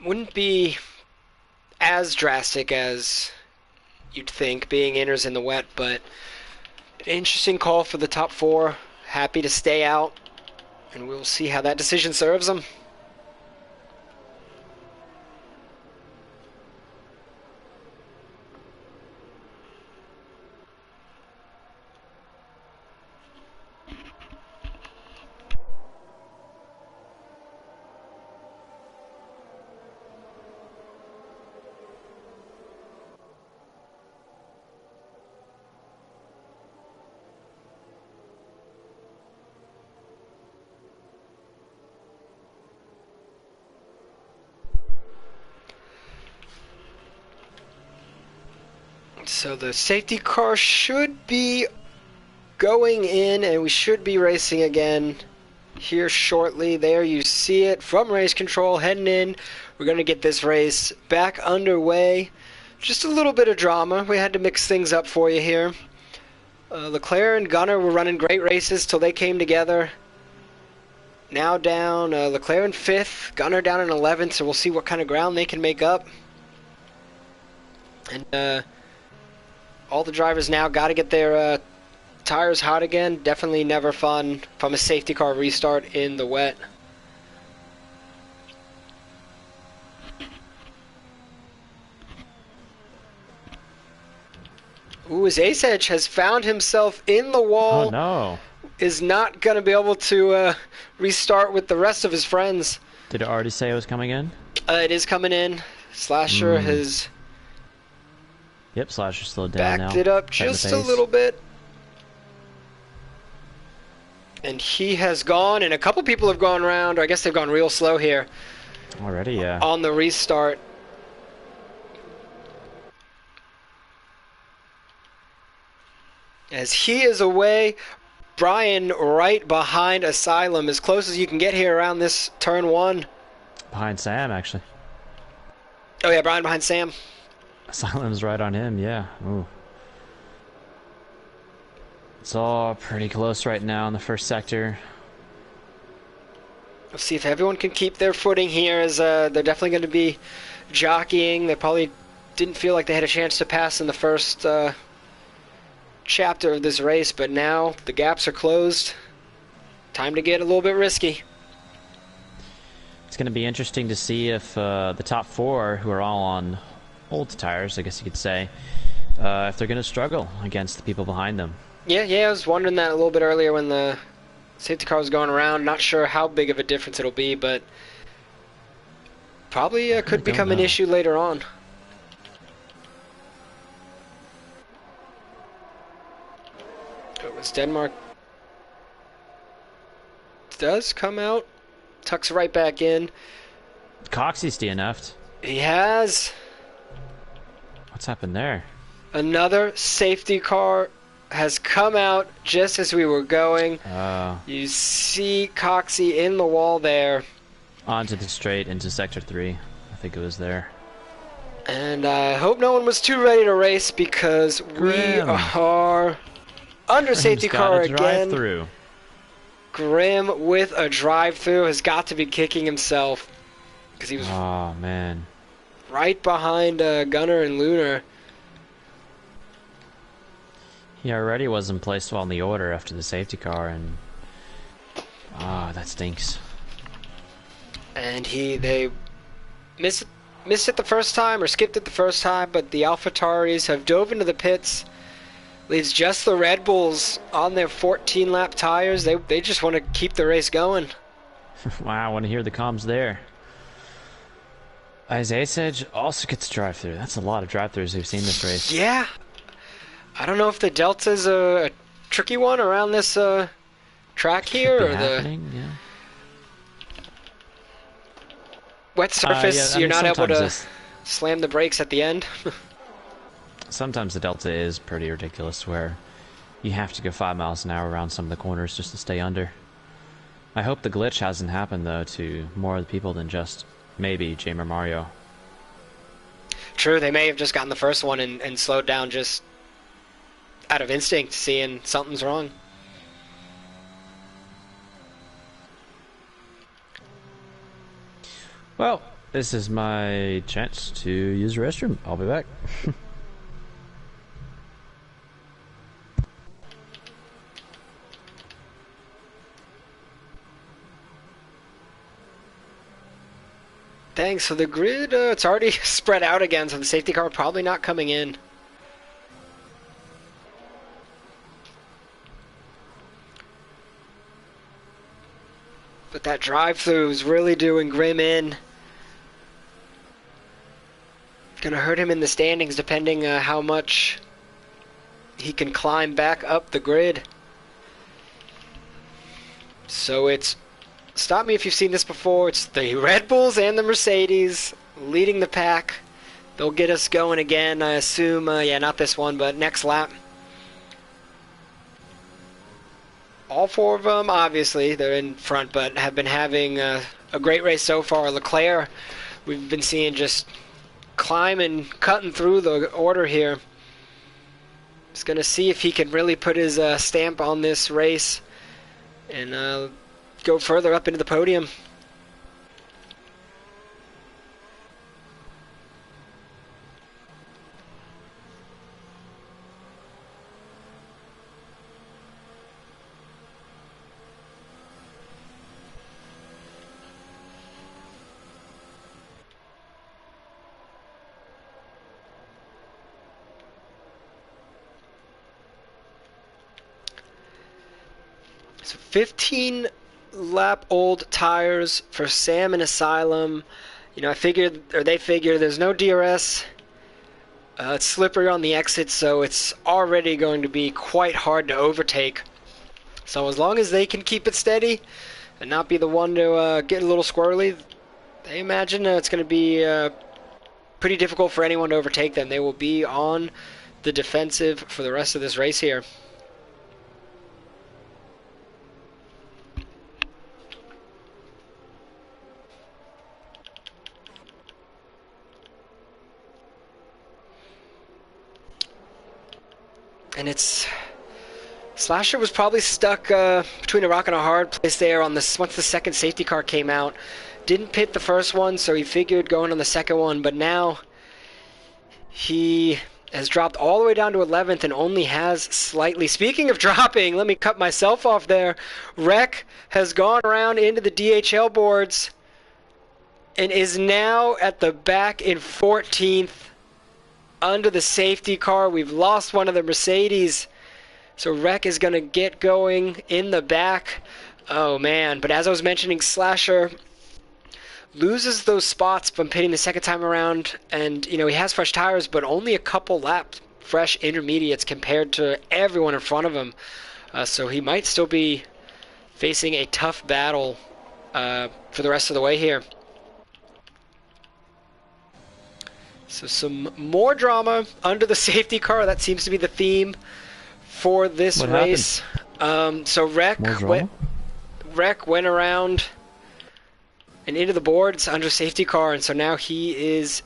Wouldn't be as drastic as you'd think, being inners in the wet, but an interesting call for the top 4. Happy to stay out, and we'll see how that decision serves them. So the safety car should be going in, and we should be racing again here shortly. There you see it from race control heading in. We're going to get this race back underway. Just a little bit of drama. We had to mix things up for you here. Leclerc and Gunnar were running great races till they came together. Now down, Leclerc in 5th, Gunnar down in 11th, so we'll see what kind of ground they can make up. And all the drivers now got to get their tires hot again. Definitely never fun from a safety car restart in the wet. Ooh, his ace edge has found himself in the wall. Oh no. Is not going to be able to restart with the rest of his friends. Did it already say it was coming in? It is coming in. Slasher has Yep, Slasher's slowed down now. backed it up Setting the just a pace. little bit. And he has gone, and a couple people have gone around, or I guess they've gone real slow here Already, yeah. on the restart. As he is away, Brian right behind Asylum, as close as you can get here around this turn 1. Behind Sam, actually. Oh yeah, Brian behind Sam. Asylum's right on him, yeah. Ooh. It's all pretty close right now in the first sector. We'll see if everyone can keep their footing here, as they're definitely going to be jockeying. They probably didn't feel like they had a chance to pass in the first chapter of this race, but now the gaps are closed. Time to get a little bit risky. It's going to be interesting to see if the top 4, who are all on old tires, I guess you could say, if they're going to struggle against the people behind them. Yeah, I was wondering that a little bit earlier when the safety car was going around. Not sure how big of a difference it'll be, but probably could become an issue later on. As Denmark does come out, tucks right back in. Coxey's DNF'd. He has. What's happened there? Another safety car has come out just as we were going. You see Coxey in the wall there. Onto the straight into sector 3. I think it was there. And I hope no one was too ready to race, because we are under safety car again. Through. Grim with a drive-through has got to be kicking himself, because he was man, right behind Gunnar and Lunar. He already wasn't placed well in the order after the safety car, and that stinks. And they missed it the first time, or skipped it the first time, but the AlphaTauris have dove into the pits. Leaves just the Red Bulls on their 14-lap tires. They just want to keep the race going. Wow, I want to hear the comms there. Isaiah Sedge also gets drive-through. That's a lot of drive-throughs we've seen this race. Yeah. I don't know if the Delta's a tricky one around this track here, or the wet surface. You're not able to slam the brakes at the end. Sometimes the Delta is pretty ridiculous, where you have to go 5 miles an hour around some of the corners just to stay under. I hope the glitch hasn't happened, though, to more of the people than just maybe Jamer Mario. True, they may have just gotten the first one and slowed down just out of instinct, seeing something's wrong. Well, this is my chance to use the restroom. I'll be back. Thanks. So the grid, it's already spread out again, so the safety car probably not coming in. But that drive-through is really doing Grim in. Gonna hurt him in the standings, depending how much he can climb back up the grid. So it's, stop me if you've seen this before, it's the Red Bulls and the Mercedes leading the pack. They'll get us going again, I assume. Yeah, not this one, but next lap. All four of them, obviously, they're in front, but have been having a great race so far. Leclerc, we've been seeing just climbing, cutting through the order here. Just going to see if he can really put his stamp on this race and go further up into the podium. So 15 lap old tires for Sam and Asylum. You know, they figured there's no DRS. It's slippery on the exit, so it's already going to be quite hard to overtake. So as long as they can keep it steady and not be the one to get a little squirrely, they imagine it's going to be pretty difficult for anyone to overtake them. They will be on the defensive for the rest of this race here. And Slasher was probably stuck between a rock and a hard place there on this once the second safety car came out. Didn't pit the first one, so he figured going on the second one, but now he has dropped all the way down to 11th and only has slightly. Speaking of dropping, let me cut myself off there. Rec has gone around into the DHL boards and is now at the back in 14th. Under the safety car. We've lost one of the Mercedes, so Rec is going to get going in the back. Oh man, but as I was mentioning, Slasher loses those spots from pitting the second time around, and you know, he has fresh tires, but only a couple laps fresh intermediates compared to everyone in front of him, so he might still be facing a tough battle for the rest of the way here. So some more drama under the safety car. That seems to be the theme for this race. So Rec went around and into the boards under safety car, and so now he is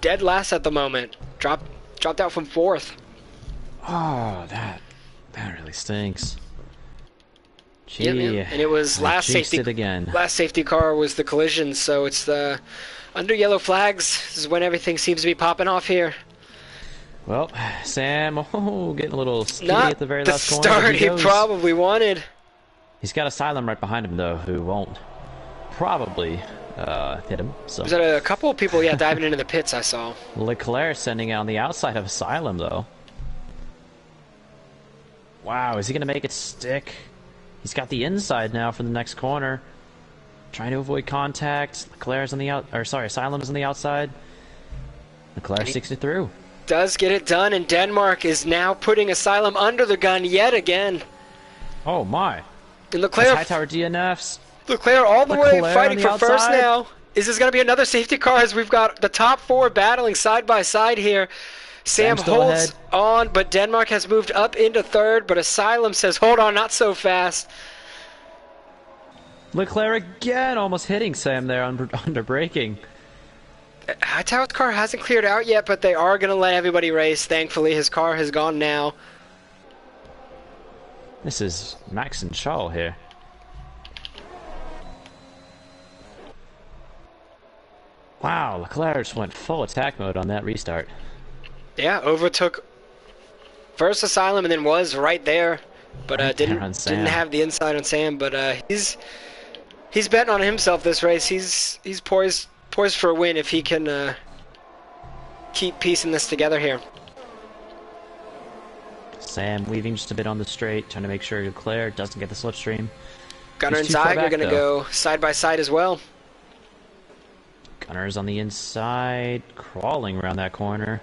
dead last at the moment. Dropped out from 4th. Oh, that really stinks. Gee, yeah. And it was last safety car was the collision, so it's the under yellow flags is when everything seems to be popping off here. Well, Sam, getting a little skitty at the very last corner. Not the start he probably wanted. He's got Asylum right behind him, though, who won't probably hit him. So. There's a couple of people, diving into the pits, I saw. Leclerc sending out on the outside of Asylum, though. Wow, is he going to make it stick? He's got the inside now for the next corner. Trying to avoid contact. Leclerc's on the Asylum's on the outside. Leclerc sticks it through. Does get it done, and Denmark is now putting Asylum under the gun yet again. Oh my. And Leclerc, high tower DNFs. Leclerc all the way fighting for first now. Is this going to be another safety car as we've got the top 4 battling side by side here? Sam holds on, but Denmark has moved up into 3rd, but Asylum says, hold on, not so fast. Leclerc again almost hitting Sam there under braking. Hightower's car hasn't cleared out yet, but they are going to let everybody race. Thankfully, his car has gone now. This is Max and Charles here. Wow, Leclerc just went full attack mode on that restart. Yeah, overtook first Asylum and then was right there, but didn't have the inside on Sam. But he's betting on himself this race. He's poised for a win if he can keep piecing this together here. Sam weaving just a bit on the straight, trying to make sure Leclerc doesn't get the slipstream. Gunnar and Zig are going to go side by side as well. Gunner's on the inside, crawling around that corner.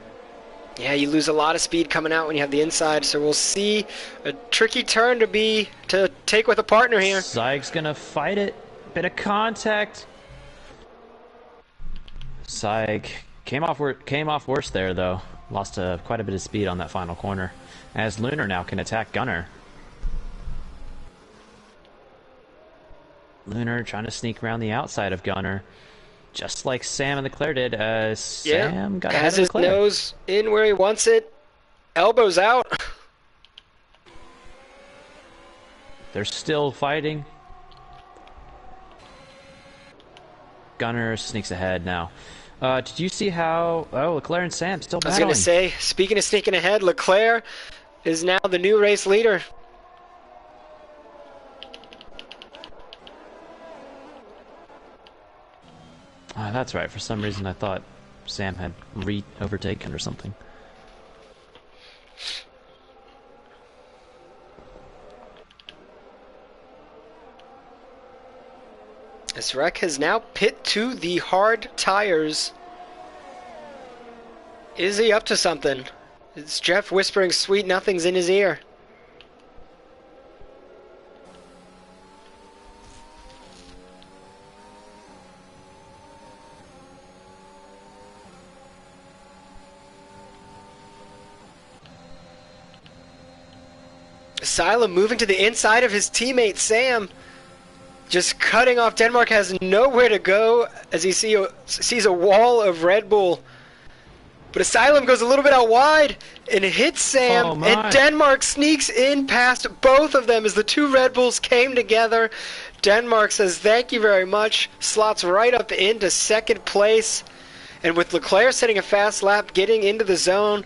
Yeah, you lose a lot of speed coming out when you have the inside, so we'll see a tricky turn to take with a partner here. Zyg's gonna fight it. Bit of contact. Zyg Came off worse there though. Lost quite a bit of speed on that final corner. As Lunar now can attack Gunner. Lunar trying to sneak around the outside of Gunner, just like Sam and Leclerc did. Sam got ahead has of his Leclerc. nose in where he wants it. Elbows out. They're still fighting. Gunner sneaks ahead now. Did you see how... Oh, Leclerc and Sam still battling. I was going to say, speaking of sneaking ahead, Leclerc is now the new race leader. Oh, that's right. For some reason, I thought Sam had overtaken or something. This wreck has now pit to the hard tires. Is he up to something? It's Jeff whispering sweet nothings in his ear. Asylum moving to the inside of his teammate Sam. Just cutting off. Denmark has nowhere to go as he sees a wall of Red Bull. But Asylum goes a little bit out wide and hits Sam. And Denmark sneaks in past both of them as the two Red Bulls came together. Denmark says thank you very much. Slots right up into second place. And with Leclerc setting a fast lap, getting into the zone,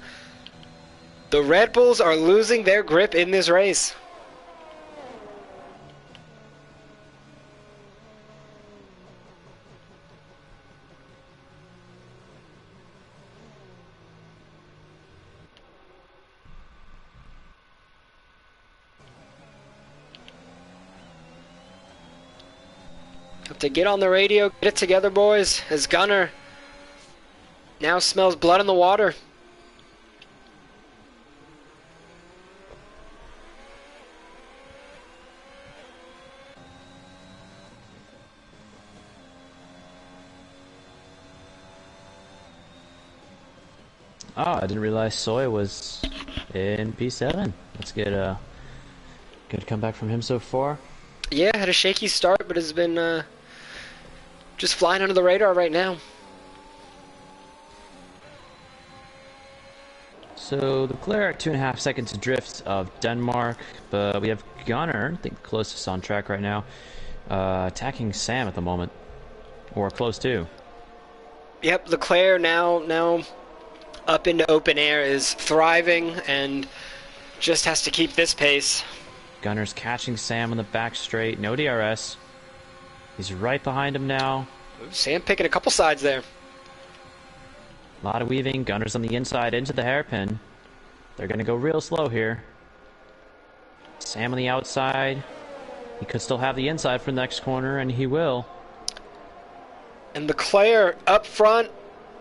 the Red Bulls are losing their grip in this race. Have to get on the radio, get it together, boys, as Gunner now smells blood in the water. Oh, I didn't realize Soy was in P7. Let's get a good comeback from him so far. Yeah, had a shaky start, but has been just flying under the radar right now. So Leclerc 2.5 seconds drift of Denmark, but we have Gunner, I think the closest on track right now, attacking Sam at the moment, or close to. Yep, Leclerc now up into open air is thriving and just has to keep this pace. Gunner's catching Sam on the back straight, no DRS. He's right behind him now. Sam picking a couple sides there. A lot of weaving. Gunner's on the inside into the hairpin. They're going to go real slow here. Sam on the outside. He could still have the inside for the next corner, and he will. And Leclerc up front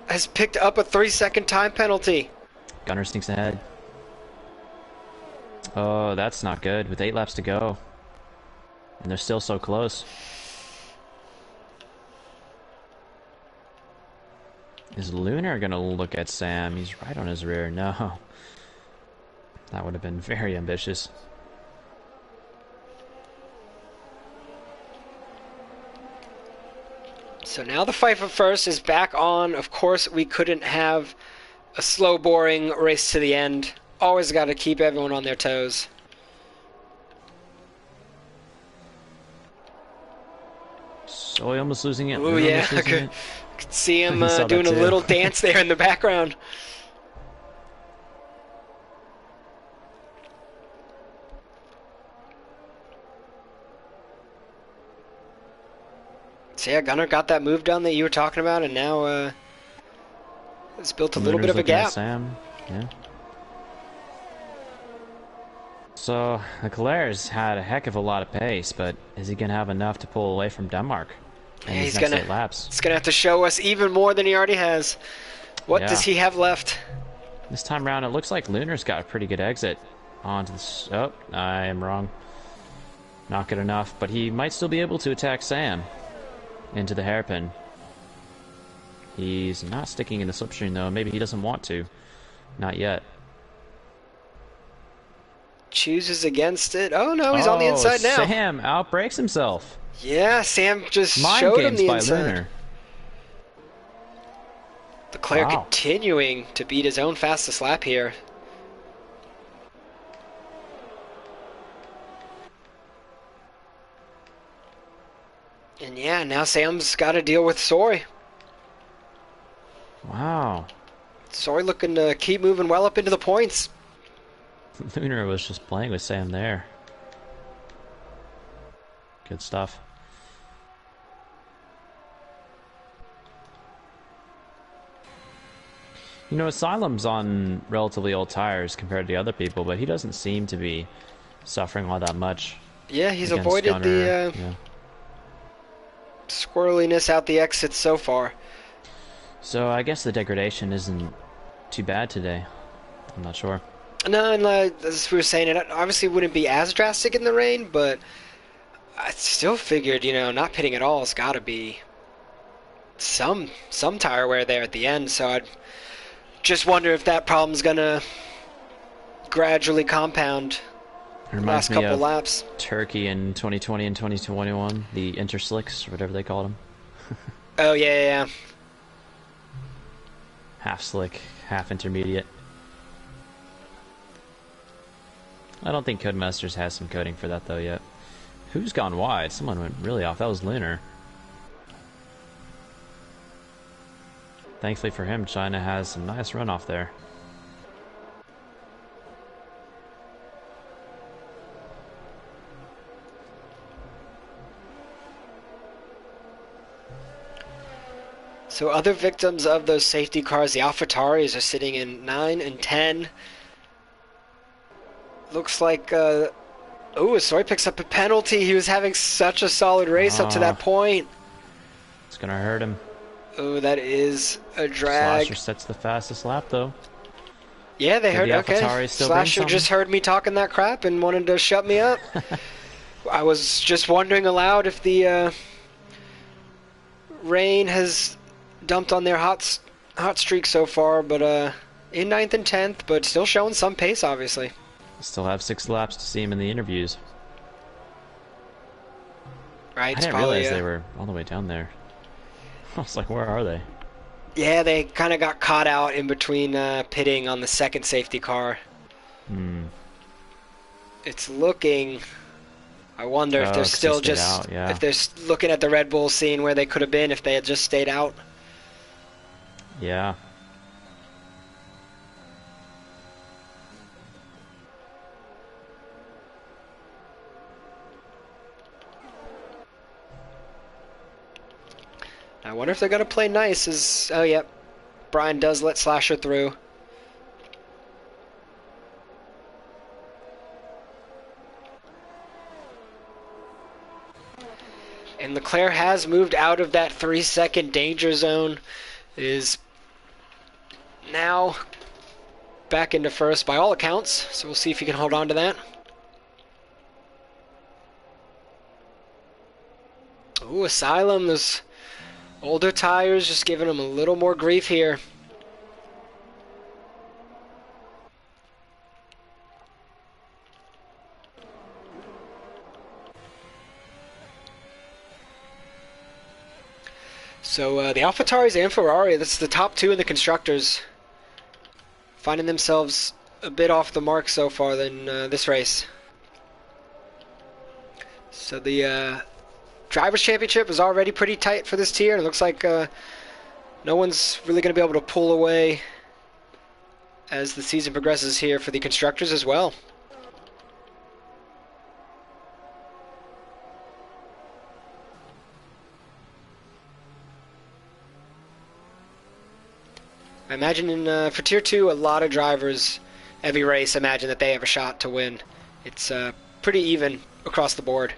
has picked up a 3-second time penalty. Gunner sneaks ahead. Oh, that's not good with 8 laps to go. And they're still so close. Is Lunar going to look at Sam? He's right on his rear. No. That would have been very ambitious. So now the fight for first is back on. Of course, we couldn't have a slow, boring race to the end. Always got to keep everyone on their toes. So he almost losing it. Oh yeah, I could see him doing a little dance there in the background. So yeah, Gunner got that move done that you were talking about, and now it's built a little bit of a gap. Sam. Yeah. So Leclerc's had a heck of a lot of pace, but is he going to have enough to pull away from Denmark in these next 8 laps? He's going to have to show us even more than he already has. What does he have left? This time around, it looks like Lunar's got a pretty good exit onto this. Oh, I am wrong. Not good enough, but he might still be able to attack Sam into the hairpin. He's not sticking in the slipstream though. Maybe he doesn't want to. Not yet. Chooses against it. Oh no, he's on the Oh, inside now. Sam outbreaks himself. Yeah, Sam just Mind showed him games the by inside. Lunar. Leclerc Wow. continuing to beat his own fastest lap here. And yeah, now Sam's got to deal with Soy. Wow. Soy looking to keep moving well up into the points. Lunar was just playing with Sam there. Good stuff. You know, Asylum's on relatively old tires compared to the other people, but he doesn't seem to be suffering all that much. Yeah, he's against avoided Gunner. the Yeah. squirreliness out the exits so far. So I guess the degradation isn't too bad today. I'm not sure. No, and as we were saying, it obviously wouldn't be as drastic in the rain, but I still figured, not pitting at all has got to be some tire wear there at the end. So I'd just wonder if that problem's gonna gradually compound It the reminds last me couple of laps. Turkey in 2020 and 2021, the interslicks, or whatever they called them. Oh yeah. Half slick, half intermediate. I don't think Codemasters has some coding for that though yet. Who's gone wide? Someone went really off. That was Lunar. Thankfully for him, China has some nice runoff there. So other victims of those safety cars, the AlphaTauris, are sitting in 9 and 10. Looks like, Soy picks up a penalty. He was having such a solid race up to that point. It's gonna hurt him. Oh, that is a drag. Slasher sets the fastest lap though. Yeah, they heard. the Okay, AlphaTauri still bring Slasher something? just heard me talking that crap and wanted to shut me up. I was just wondering aloud if the rain has dumped on their hot streak so far, but in 9th and 10th, but still showing some pace, obviously. Still have 6 laps to see him in the interviews. Right, I didn't realize they were all the way down there. I was like, where are they? Yeah, they kind of got caught out in between pitting on the second safety car. It's looking. I wonder if they're 'cause still they stayed just out, yeah. if they're looking at the Red Bull, seeing where they could have been if they had just stayed out. Yeah. I wonder if they're gonna play nice. Oh, yep, Brian does let Slasher through. And Leclerc has moved out of that 3-second danger zone. Is now back into first by all accounts. So we'll see if he can hold on to that. Ooh, Asylum. Those older tires just giving him a little more grief here. So the AlphaTauris and Ferrari, that's the top 2 in the constructors, finding themselves a bit off the mark so far in this race. So the Drivers' Championship is already pretty tight for this tier, and it looks like no one's really going to be able to pull away as the season progresses here for the constructors as well. I imagine for Tier 2, a lot of drivers, every race, imagine that they have a shot to win. It's pretty even across the board.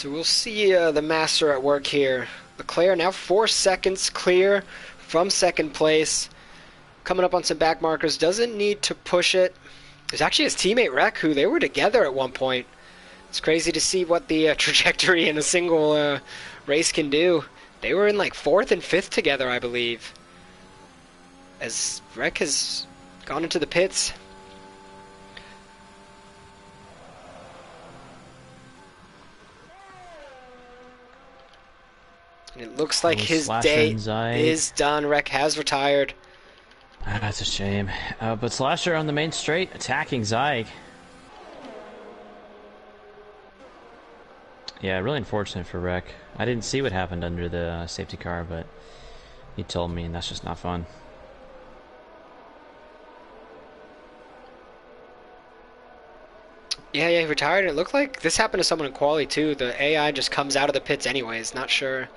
So we'll see the master at work here. Leclerc now 4 seconds clear from second place. Coming up on some back markers. Doesn't need to push it. There's actually his teammate Rek, who they were together at one point. It's crazy to see what the trajectory in a single race can do. They were in like 4th and 5th together, I believe. As Rek has gone into the pits. And it looks like his day is done. Rek has retired. That's a shame. But Slasher on the main straight, attacking Zyg. Yeah, really unfortunate for Rek. I didn't see what happened under the safety car, but he told me, and that's just not fun. Yeah, he retired. It looked like this happened to someone in quali too. The AI just comes out of the pits anyways. Not sure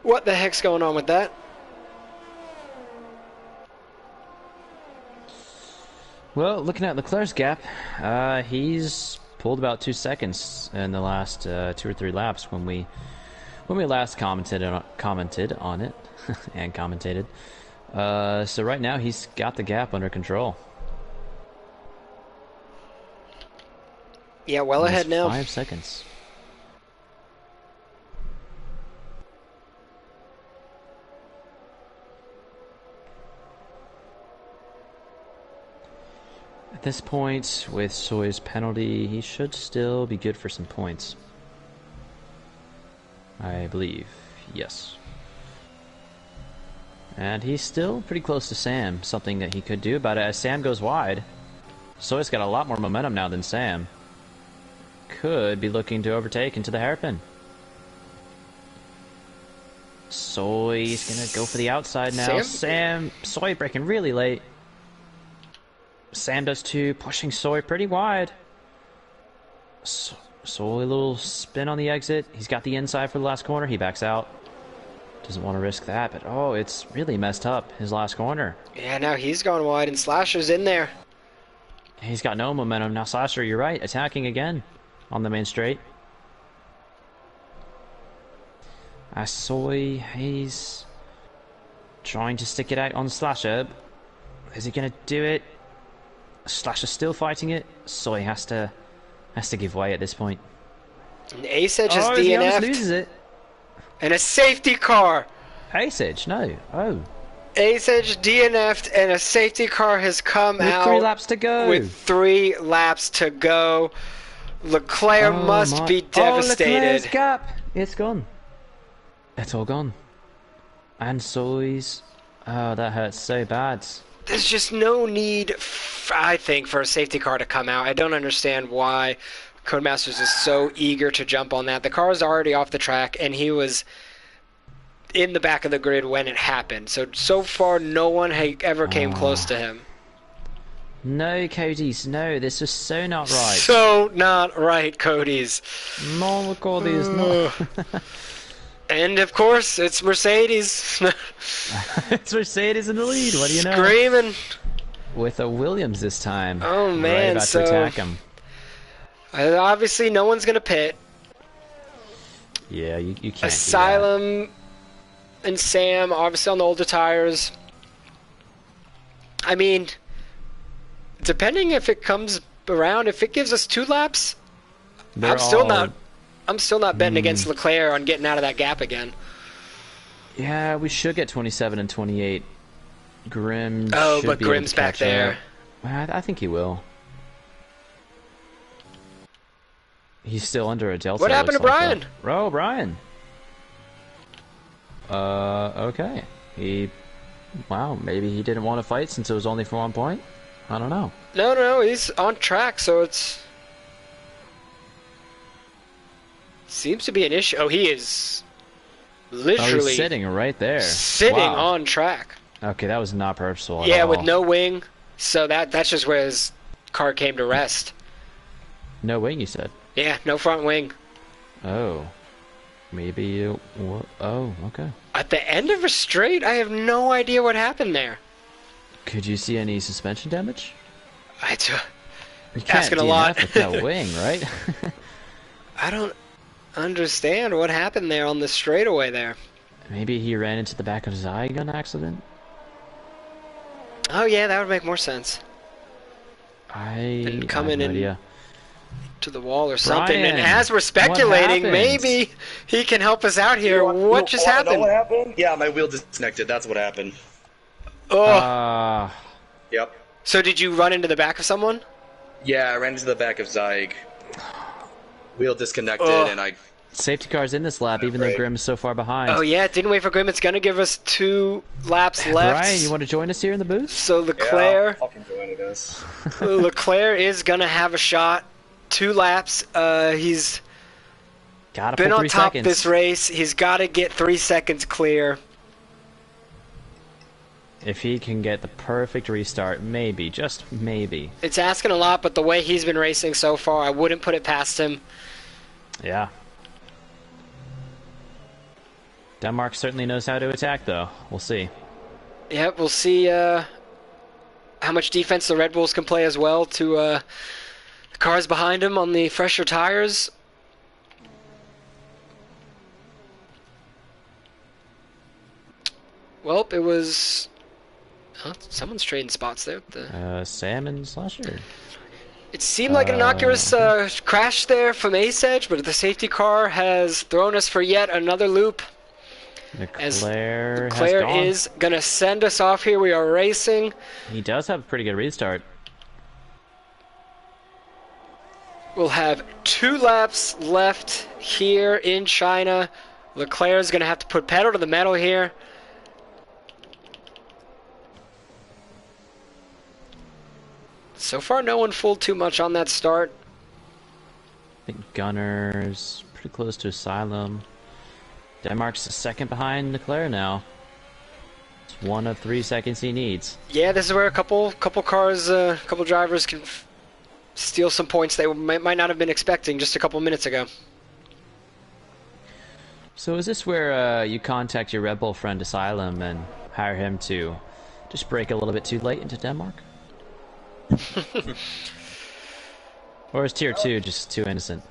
what the heck's going on with that. Well, looking at Leclerc's gap, he's pulled about 2 seconds in the last 2 or 3 laps when we last commented on it and commentated. So right now he's got the gap under control. Yeah, well ahead now. 5 seconds. At this point, with Soy's penalty, he should still be good for some points. I believe, yes. And he's still pretty close to Sam, something that he could do about it. As Sam goes wide, Soy's got a lot more momentum now than Sam. Could be looking to overtake into the hairpin. Soy's gonna go for the outside now. Soy braking really late. Sam does too, pushing Soy pretty wide. Soy a little spin on the exit. He's got the inside for the last corner. He backs out. Doesn't want to risk that, but oh, it's really messed up, his last corner. Yeah, now he's gone wide and Slasher's in there. He's got no momentum. Now Slasher, you're right, attacking again on the main straight. Soy, he's trying to stick it out on Slasher. Is he going to do it? Slasher's still fighting it. Soy has to give way at this point. And Ace Edge has he almost DNF'd. loses it. And a safety car. Ace Edge, no. Oh. Ace Edge DNF'd and a safety car has come out. With 3 laps to go. With 3 laps to go. Leclerc must be devastated. Leclerc's gap. It's gone. It's all gone. And Soy's. Oh, that hurts so bad. There's just no need, I think, for a safety car to come out. I don't understand why Codemasters is so eager to jump on that. The car is already off the track, and he was in the back of the grid when it happened. So far, no one ever came close to him. No, Cody's, no. This was so not right. So not right, Cody's. No, Cody's, no. And, of course, it's Mercedes. It's Mercedes in the lead, what do you know? Screaming. With a Williams this time. Oh, man, right about to attack him. Obviously, no one's going to pit. Yeah, you can't Asylum and Sam, obviously on the older tires. I mean, depending if it comes around, if it gives us 2 laps, I'm still not betting against Leclerc on getting out of that gap again. Yeah, we should get 27 and 28. Grimm. Oh, but Grimm's back there. I think he will. He's still under a delta. What happened to Brian? Oh, Brian. Okay. Wow, maybe he didn't want to fight since it was only for 1 point? I don't know. No, he's on track, so it's... Seems to be an issue. Oh, he is literally he's sitting right there. Sitting on track. Okay, that was not purposeful at all. Yeah, with no wing. So that's just where his car came to rest. No wing, you said? Yeah, no front wing. Oh. Maybe oh, okay. At the end of a straight, I have no idea what happened there. Could you see any suspension damage? Asking a lot. With that wing, right? I don't... understand what happened there on the straightaway there. Maybe he ran into the back of Zyg on accident? Oh yeah, that would make more sense. I have coming no in idea. to the wall or something. Brian, And as we're what speculating, happened? maybe he can help us out here. What just Know happened? what happened? Yeah, my wheel disconnected. That's what happened. Oh, Yep. so did you run into the back of someone? Yeah, I ran into the back of Zyg. Wheel disconnected, Oh. and I. Safety car's in this lap, even though Right. Grimm's so far behind. Oh yeah, didn't wait for Grimm. It's gonna give us 2 laps left. Brian, you want to join us here in the booth? So Yeah, Leclerc, I'll fucking join this. Leclerc is gonna have a shot. 2 laps. He's Gotta been pull on 3 top seconds. this race. He's got to get 3 seconds clear. If he can get the perfect restart, maybe, just maybe. It's asking a lot, but the way he's been racing so far, I wouldn't put it past him. Yeah. Denmark certainly knows how to attack, though. We'll see. Yep, we'll see how much defense the Red Bulls can play as well to the cars behind him on the fresher tires. Well, it was... Huh? Someone's trading spots there. Sam and Slasher. It seemed like an innocuous crash there from Ace Edge, but the safety car has thrown us for yet another loop. Leclerc has Claire gone. is going to send us off here. We are racing. He does have a pretty good restart. We'll have 2 laps left here in China. Leclerc is going to have to put pedal to the metal here. So far, no one fooled too much on that start. I think Gunner's pretty close to Asylum. Denmark's a second behind Leclerc now. It's 1 of 3 seconds he needs. Yeah, this is where a couple cars, couple drivers can steal some points they might not have been expecting just a couple minutes ago. So is this where you contact your Red Bull friend Asylum and hire him to just brake a little bit too late into Denmark? Or is Tier 2 just too innocent?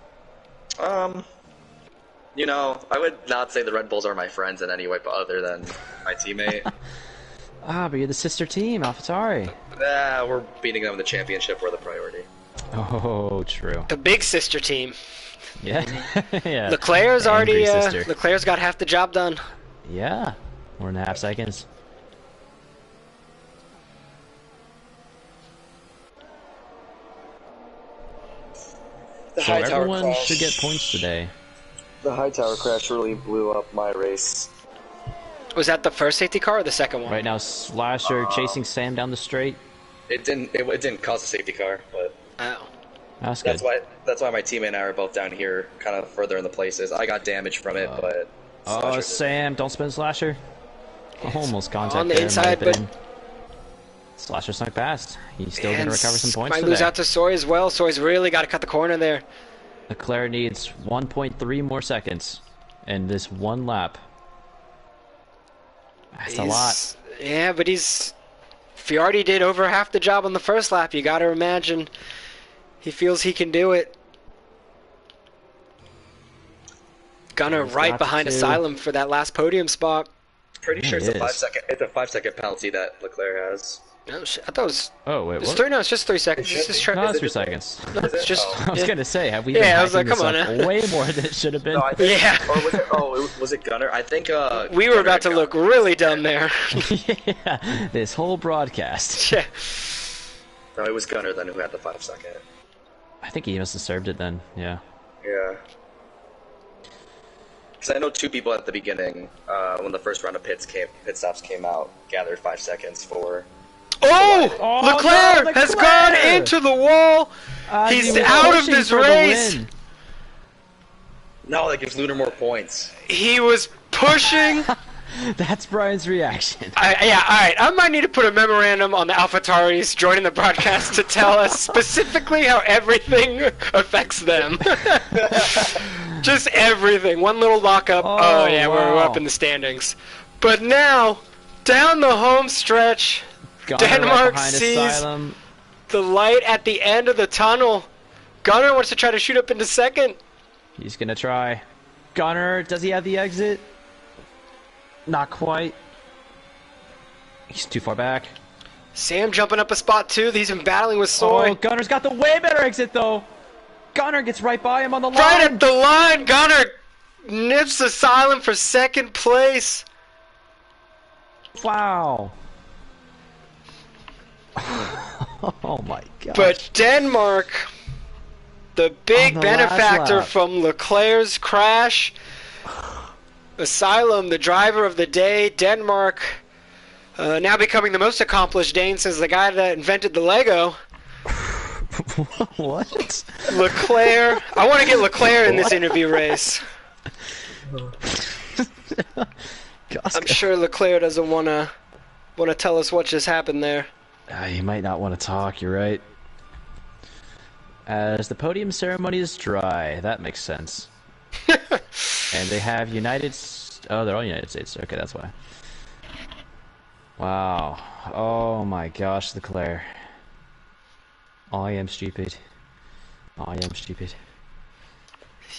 You know, I would not say the Red Bulls are my friends in any way, but other than my teammate. Ah, but you're the sister team, AlphaTauri. We're beating them in the championship. We're the priority. Oh, true. The big sister team. Yeah. Yeah. Leclerc's Angry already, sister. Leclerc's got half the job done. Yeah. 1.5 seconds. The So Hightower everyone crash. should get points today. The Hightower crash really blew up my race. Was that the first safety car or the second one? Right now, Slasher chasing Sam down the straight. It didn't cause a safety car, but Oh. That's good. that's why my teammate and I are both down here, kind of further in the places. I got damage from it, but Oh, Slasher Sam, don't spin Slasher. Almost contact on the there, inside, might have but- been. Slasher snuck past. He's still going And to recover some points might today. lose out to Soy as well. Soy's really got to cut the corner there. Leclerc needs 1.3 more seconds in this one lap. That's a lot. Yeah, but if he already did over half the job on the first lap, you got to imagine he feels he can do it. Gunner He's right got behind to. Asylum for that last podium spot. pretty Yeah, sure it is. it's a 5-second penalty that Leclerc has. No, shit, I thought it was. Oh, wait, It's what? 3. No, it's just 3 seconds. It It's should just be. try- No, it's Is 3 it- seconds. it's just. Oh. I was yeah. going to say, have we Yeah, been I was like, hyping come this on up way more than it should have been? No, I think, Yeah. Or was it? Oh, was it Gunner? I think. We were Gunner about to got- look really dumb there. Yeah, this whole broadcast. Yeah. No, it was Gunner then who had the 5-second. I think he must have served it then, yeah. Yeah. Because I know 2 people at the beginning, when the first round of pit stops came out, gathered 5 seconds for. Oh! Oh, Leclerc no, has Leclerc! gone into the wall. He He's was out of pushing this for the race. win. No, that gives Lunar more points. He was pushing. That's Brian's reaction. Yeah, alright. I might need to put a memorandum on the AlphaTauris joining the broadcast to tell us specifically how everything affects them. Just everything. One little lockup. Oh, yeah, we're wow. up in the standings. But now, down the home stretch, Gunner right Denmark behind sees Asylum. the light at the end of the tunnel. Gunner wants to try to shoot up into second. He's gonna try. Gunner, does he have the exit? Not quite. He's too far back. Sam jumping up a spot too. He's been battling with Soy. Oh, Gunner's got the way better exit though. Gunner gets right by him on the line. Right at the line, Gunner nips Asylum for second place. Wow. Oh my god. But Denmark, the big On the last benefactor lap. from Leclerc's crash. Asylum, the driver of the day. Denmark, now becoming the most accomplished Dane since the guy that invented the Lego. What? Leclerc. I want to get Leclerc in this interview race. I'm sure Leclerc doesn't want to tell us what just happened there. You might not want to talk, you're right. As the podium ceremony is dry, that makes sense. And they have oh, they're all United States. Okay, that's why. Wow. Oh my gosh, Leclerc. I am stupid. I am stupid.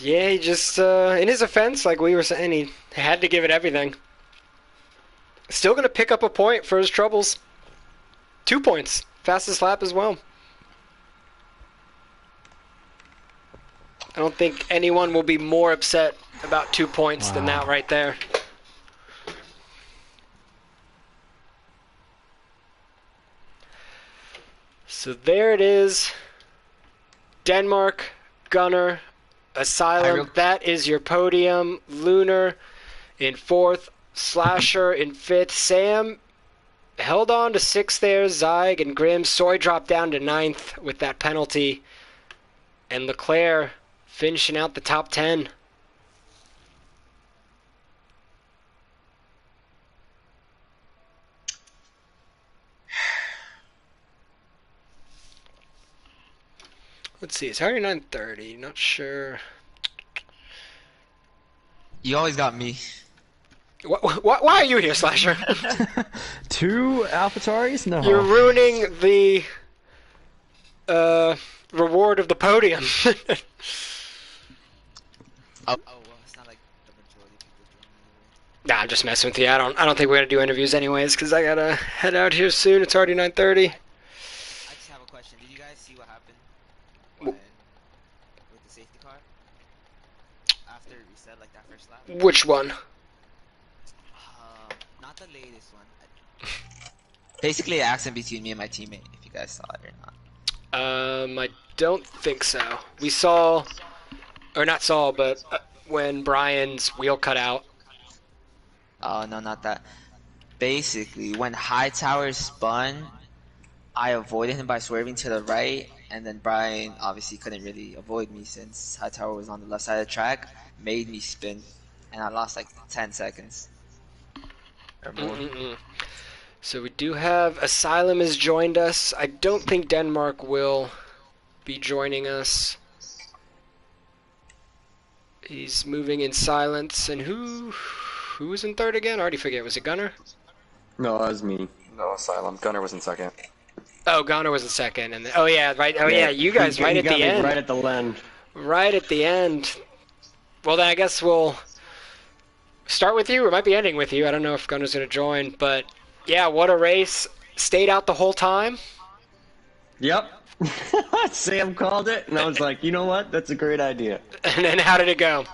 Yeah, he just, in his offense, like we were saying, he had to give it everything. Still going to pick up a point for his troubles. 2 points. Fastest lap as well. I don't think anyone will be more upset about 2 points than that right there. So there it is. Denmark, Gunner, Asylum. That is your podium. Lunar in 4th. Slasher in 5th. Sam held on to 6th there. Zyg and Grim. Soy dropped down to 9th with that penalty. And Leclerc finishing out the top 10. Let's see, it's already 9:30. Not sure. You always got me. Why are you here, Slasher? 2 AlphaTauris? No. You're ruining the reward of the podium. Well, it's not like the majority of people join Nah, I'm just messing with you. I don't think we're gonna do interviews anyways, because I gotta head out here soon. It's already 9:30. I just have a question. Did you guys see what happened with the safety car after it reset, like that first lap? Which one? Not the latest one. Basically, an accident between me and my teammate. If you guys saw it or not. I don't think so. We saw, or not saw, but when Brian's wheel cut out. Oh no, not that. Basically, when Hightower spun, I avoided him by swerving to the right, and then Brian obviously couldn't really avoid me since Hightower was on the left side of the track, made me spin, and I lost like 10 seconds. Or more. So we do have Asylum has joined us. I don't think Denmark will be joining us. He's moving in silence. And who was in 3rd again? I already forget. Was it Gunner? No, that was me. No, Asylum. Gunner was in 2nd. Oh, Gunner was in 2nd. And oh yeah, right. Oh yeah, you guys right He at got the me end. Right at the end. Right at the end. Well, then I guess we'll start with you. Or might be ending with you. I don't know if Gunner's gonna join, but yeah, what a race. Stayed out the whole time. Yep. Sam called it, and I was like, you know what? That's a great idea. And then how did it go?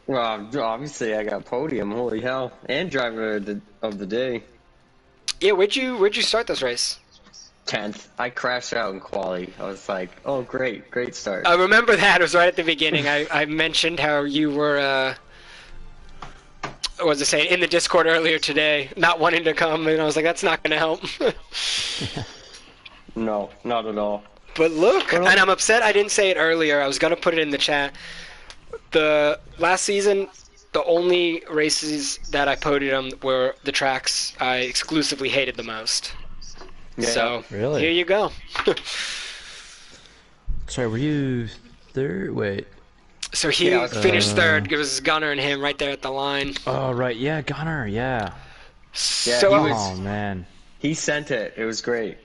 Well, obviously I got podium. Holy hell! And driver of the day. Yeah, where'd you start this race? 10th. I crashed out in quali. I was like, oh great start. I remember that. It was right at the beginning. I mentioned how you were, what was I saying, in the Discord earlier today, not wanting to come, and I was like, that's not going to help. No, not at all. But look, and I'm upset I didn't say it earlier. I was going to put it in the chat. The last season, the only races that I podiumed were the tracks I exclusively hated the most. Yeah. So, Really? here you go. Sorry, were you 3rd? Wait. So he finished 3rd. It was Gunner and him right there at the line. Oh, right. Yeah, Gunner. Yeah. So he was- Oh, man. He sent it. It was great.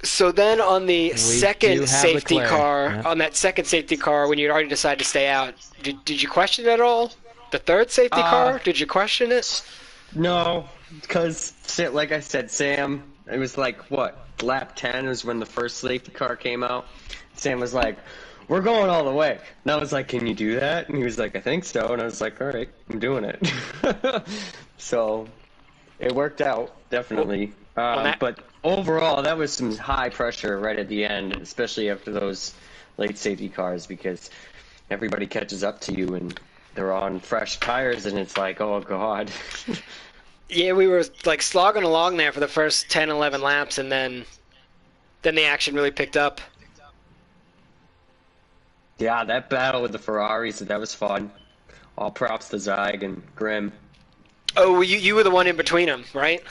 So then on the do second have safety Leclerc. car, Yep. on that second safety car, when you'd already decided to stay out, did you question it at all? The third safety Uh, car, did you question it? no, because like I said, Sam, it was like what lap 10 was when the first safety car came out. Sam was like, "We're going all the way." And I was like, "Can you do that?" And he was like, "I think so." And I was like, "All right, I'm doing it." So it worked out definitely. On that, But overall, that was some high pressure right at the end, especially after those late safety cars, because everybody catches up to you and they're on fresh tires, and it's like, oh god. yeah, we were like slogging along there for the first 10, 11 laps, and then the action really picked up. Yeah, that battle with the Ferraris, that was fun. All props to Zyg and Grim. Oh, you were the one in between them, right?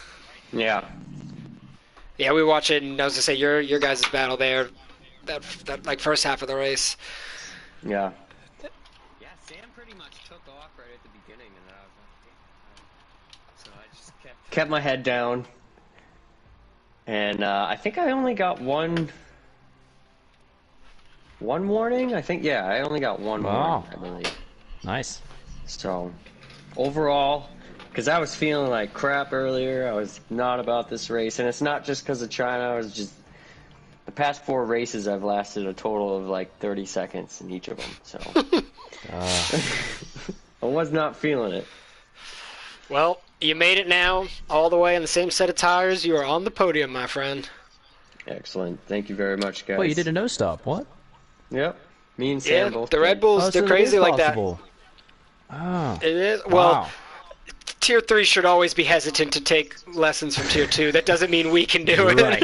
Yeah. Yeah, we were watching. I was gonna say your guys' battle there, that like first half of the race. Yeah. Yeah, Sam pretty much took off right at the beginning, and I was like, so I just kept my head down, and I think I only got one warning. I think I only got one Wow. warning, I believe. Nice. So overall, because I was feeling like crap earlier, I was not about this race, and it's not just because of China. I was just the past 4 races I've lasted a total of like 30 seconds in each of them. So I was not feeling it. Well, you made it now, all the way on the same set of tires. You are on the podium, my friend. Excellent. Thank you very much, guys. Wait, you did a no stop. What? Yep. Me and Yeah, Sam both the Red did. Bulls, Oh, they're so it is crazy like that. possible. Oh. It is. Well, Wow. Tier 3 should always be hesitant to take lessons from Tier 2. That doesn't mean we can do it. Right.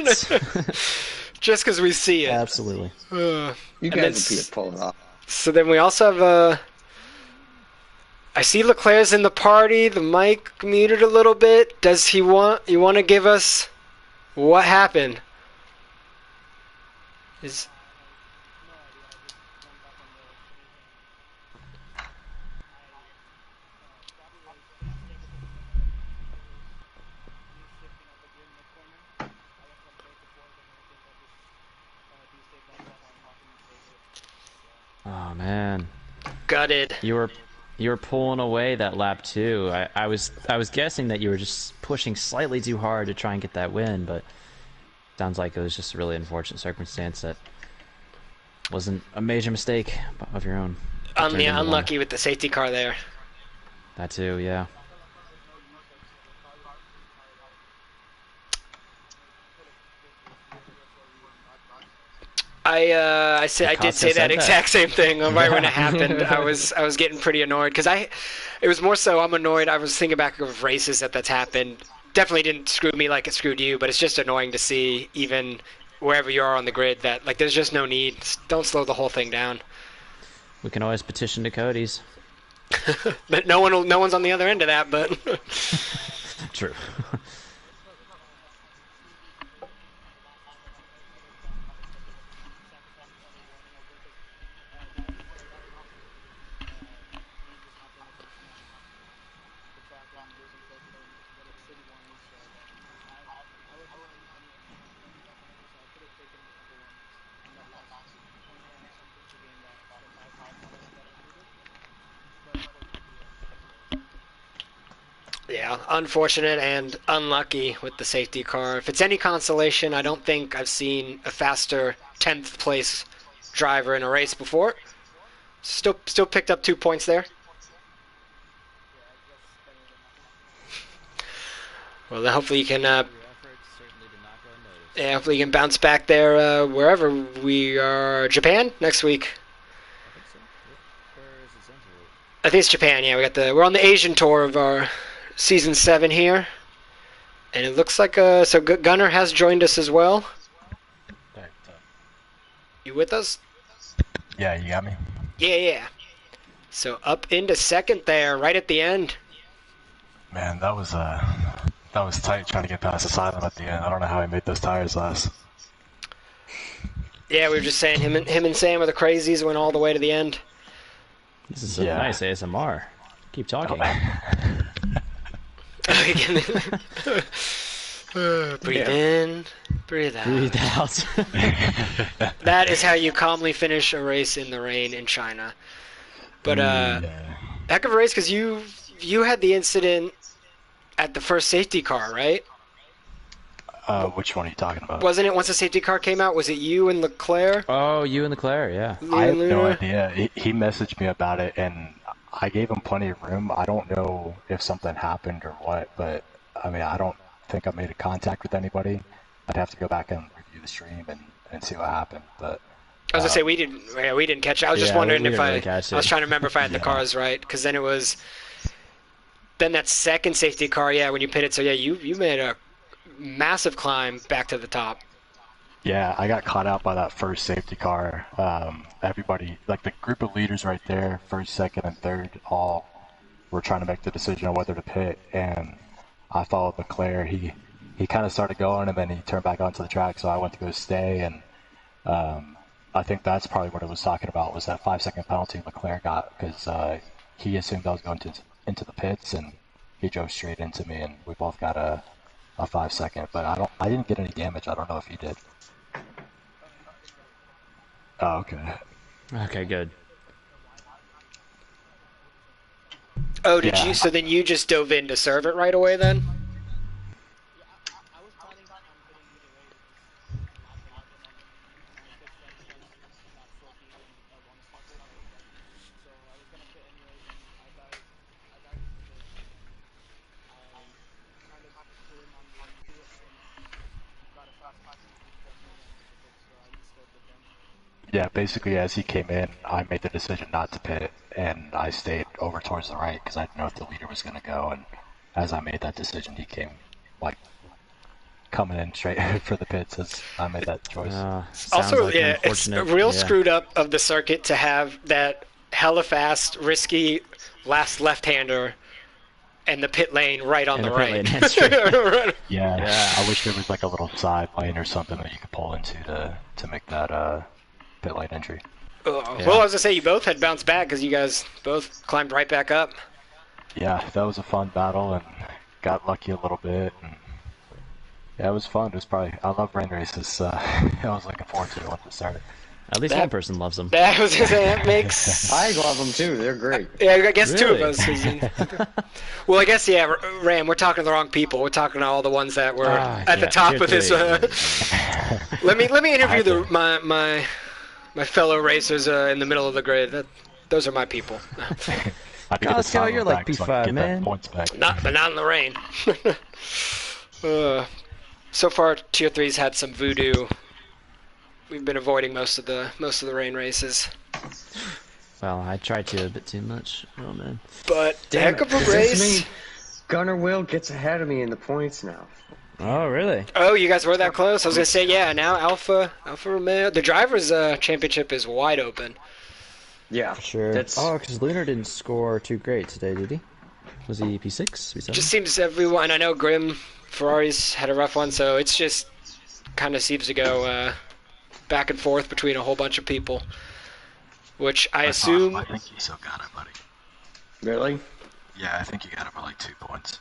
Just because we see it. Absolutely. You and guys then will pull it off. So then we also have I see Leclerc's in the party. The mic muted a little bit. Does he want? You want to give us what happened? Is Oh man. gutted. You were pulling away that lap too. I was guessing that you were just pushing slightly too hard to try and get that win, but sounds like it was just a really unfortunate circumstance that wasn't a major mistake of your own. Unlucky with the safety car there. That too, yeah. I did say that exact same thing right when it happened. Yeah. I was getting pretty annoyed because it was more so I'm annoyed. I was thinking back of races that's happened. Definitely didn't screw me like it screwed you, but it's just annoying to see even wherever you are on the grid that like there's just no need. Don't slow the whole thing down. We can always petition to Cody's. But no one's on the other end of that. But True. yeah, unfortunate and unlucky with the safety car. If it's any consolation, I don't think I've seen a faster 10th place driver in a race before. Still picked up 2 points there. Well, then hopefully you can. Yeah, hopefully you can bounce back there wherever we are. Japan next week. I think it's Japan. Yeah, we're on the Asian tour of our season 7 here, and it looks like so Gunner has joined us as well. You with us? Yeah, you got me. Yeah. So up into second there, right at the end. Man, that was tight trying to get past Asylum at the end. I don't know how he made those tires last. Yeah, we were just saying him and Sam are the crazies. Went all the way to the end. This is a nice ASMR. Keep talking. Breathe in, breathe out. Breathe out. That is how you calmly finish a race in the rain in China. But Yeah. heck of a race, because you had the incident at the first safety car, right? Which one are you talking about? Wasn't it once the safety car came out? Was it you and Leclerc? Oh, you and Leclerc, yeah. I have no Luna? idea. He messaged me about it, and I gave him plenty of room. I don't know if something happened or what, but I mean, I don't think I made a contact with anybody. I'd have to go back and review the stream and see what happened. But I was gonna say we didn't catch it. I was just Yeah, wondering we if didn't really I catch was it. trying to remember if I had the cars right, because then it was that second safety car, yeah, when you pitted. So yeah, you made a massive climb back to the top. yeah, I got caught out by that first safety car. Everybody, like the group of leaders right there, first, second, and third, all were trying to make the decision on whether to pit, and I followed Leclerc. He kind of started going, and then he turned back onto the track, so I went to go stay, and I think that's probably what it was talking about, was that 5-second penalty Leclerc got, because he assumed I was going into the pits, and he drove straight into me, and we both got a 5-second, but I didn't get any damage. I don't know if he did. Oh, okay. Okay, good. Oh, did Yeah. you? So then you just dove in to serve it right away then? Yeah, basically as he came in, I made the decision not to pit, and I stayed over towards the right because I didn't know if the leader was going to go, and as I made that decision, he came, like, coming in straight for the pits as I made that choice. Sounds Also, like yeah, it's unfortunate. real Yeah. screwed up of the circuit to have that hella fast, risky last left-hander and the pit lane right on And the the pit right. lane, that's true. Yeah, I wish there was like a little side lane or something that you could pull into to make that pit lane entry. Well, I was gonna say you both had bounced back because you guys both climbed right back up. Yeah, that was a fun battle, and got lucky a little bit, and yeah, it was fun. It was I love rain races. I was looking forward to it once it started. At least one person loves them. That was gonna say that makes. I love them too. They're great. Yeah, I guess two of Really? us. 'Cause well, I guess yeah, Ram. We're talking to the wrong people. We're talking to all the ones that were at the yeah, top tier of this. three. Let me interview my fellow racers in the middle of the grid. Those are my people. I Oh, let's go, you're like P5, man. Points back. But not in the rain. So far, Tier 3's had some voodoo. We've been avoiding most of the rain races. Well, I tried to a bit too much. Oh, man. But Damn heck it. of a Does this race. mean Gunnar Will gets ahead of me in the points now? Oh, really? Oh, you guys were that close? I was gonna say yeah. Now Alfa Romeo. The drivers' championship is wide open. Yeah, Sure. That's Oh, because Lunar didn't score too great today, did he? Was he P6? P7? Just seems everyone. I know Grim Ferrari's had a rough one, so it's just kind of seems to go back and forth between a whole bunch of people. Which I assume. I think you still got it, buddy. really Yeah, I think you got it by like 2 points.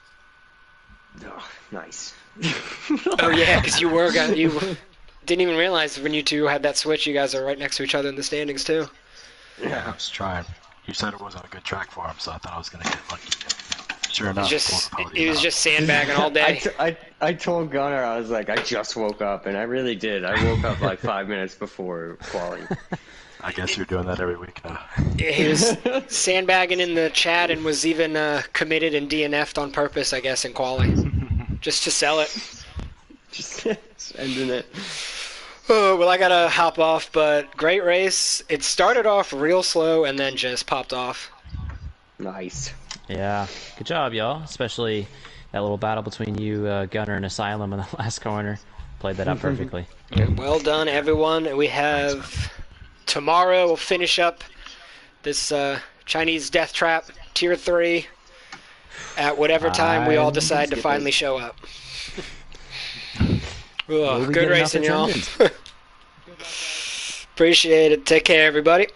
nice. Oh yeah, because you didn't even realize when you two had that switch. You guys are right next to each other in the standings too. Yeah, I was trying. You said it wasn't a good track for him, so I thought I was going to get lucky. Sure enough, He was just sandbagging all day. I told Gunnar, I was like, I just woke up, and I really did. I woke up like 5 minutes before quality. I guess you're doing that every week now. He was sandbagging in the chat and was even committed and DNF'd on purpose, I guess, in quali, just to sell it. Just ending it. Oh, well, I gotta hop off, but great race. It started off real slow and then just popped off. Nice. Yeah. Good job, y'all. Especially that little battle between you, Gunner, and Asylum in the last corner. Played that out perfectly. Well done, everyone. We have tomorrow. We'll finish up this Chinese Death Trap Tier 3 at whatever time we all decide to finally show up. Will we Good get enough racing, y'all. attendance? Appreciate it. Take care, everybody.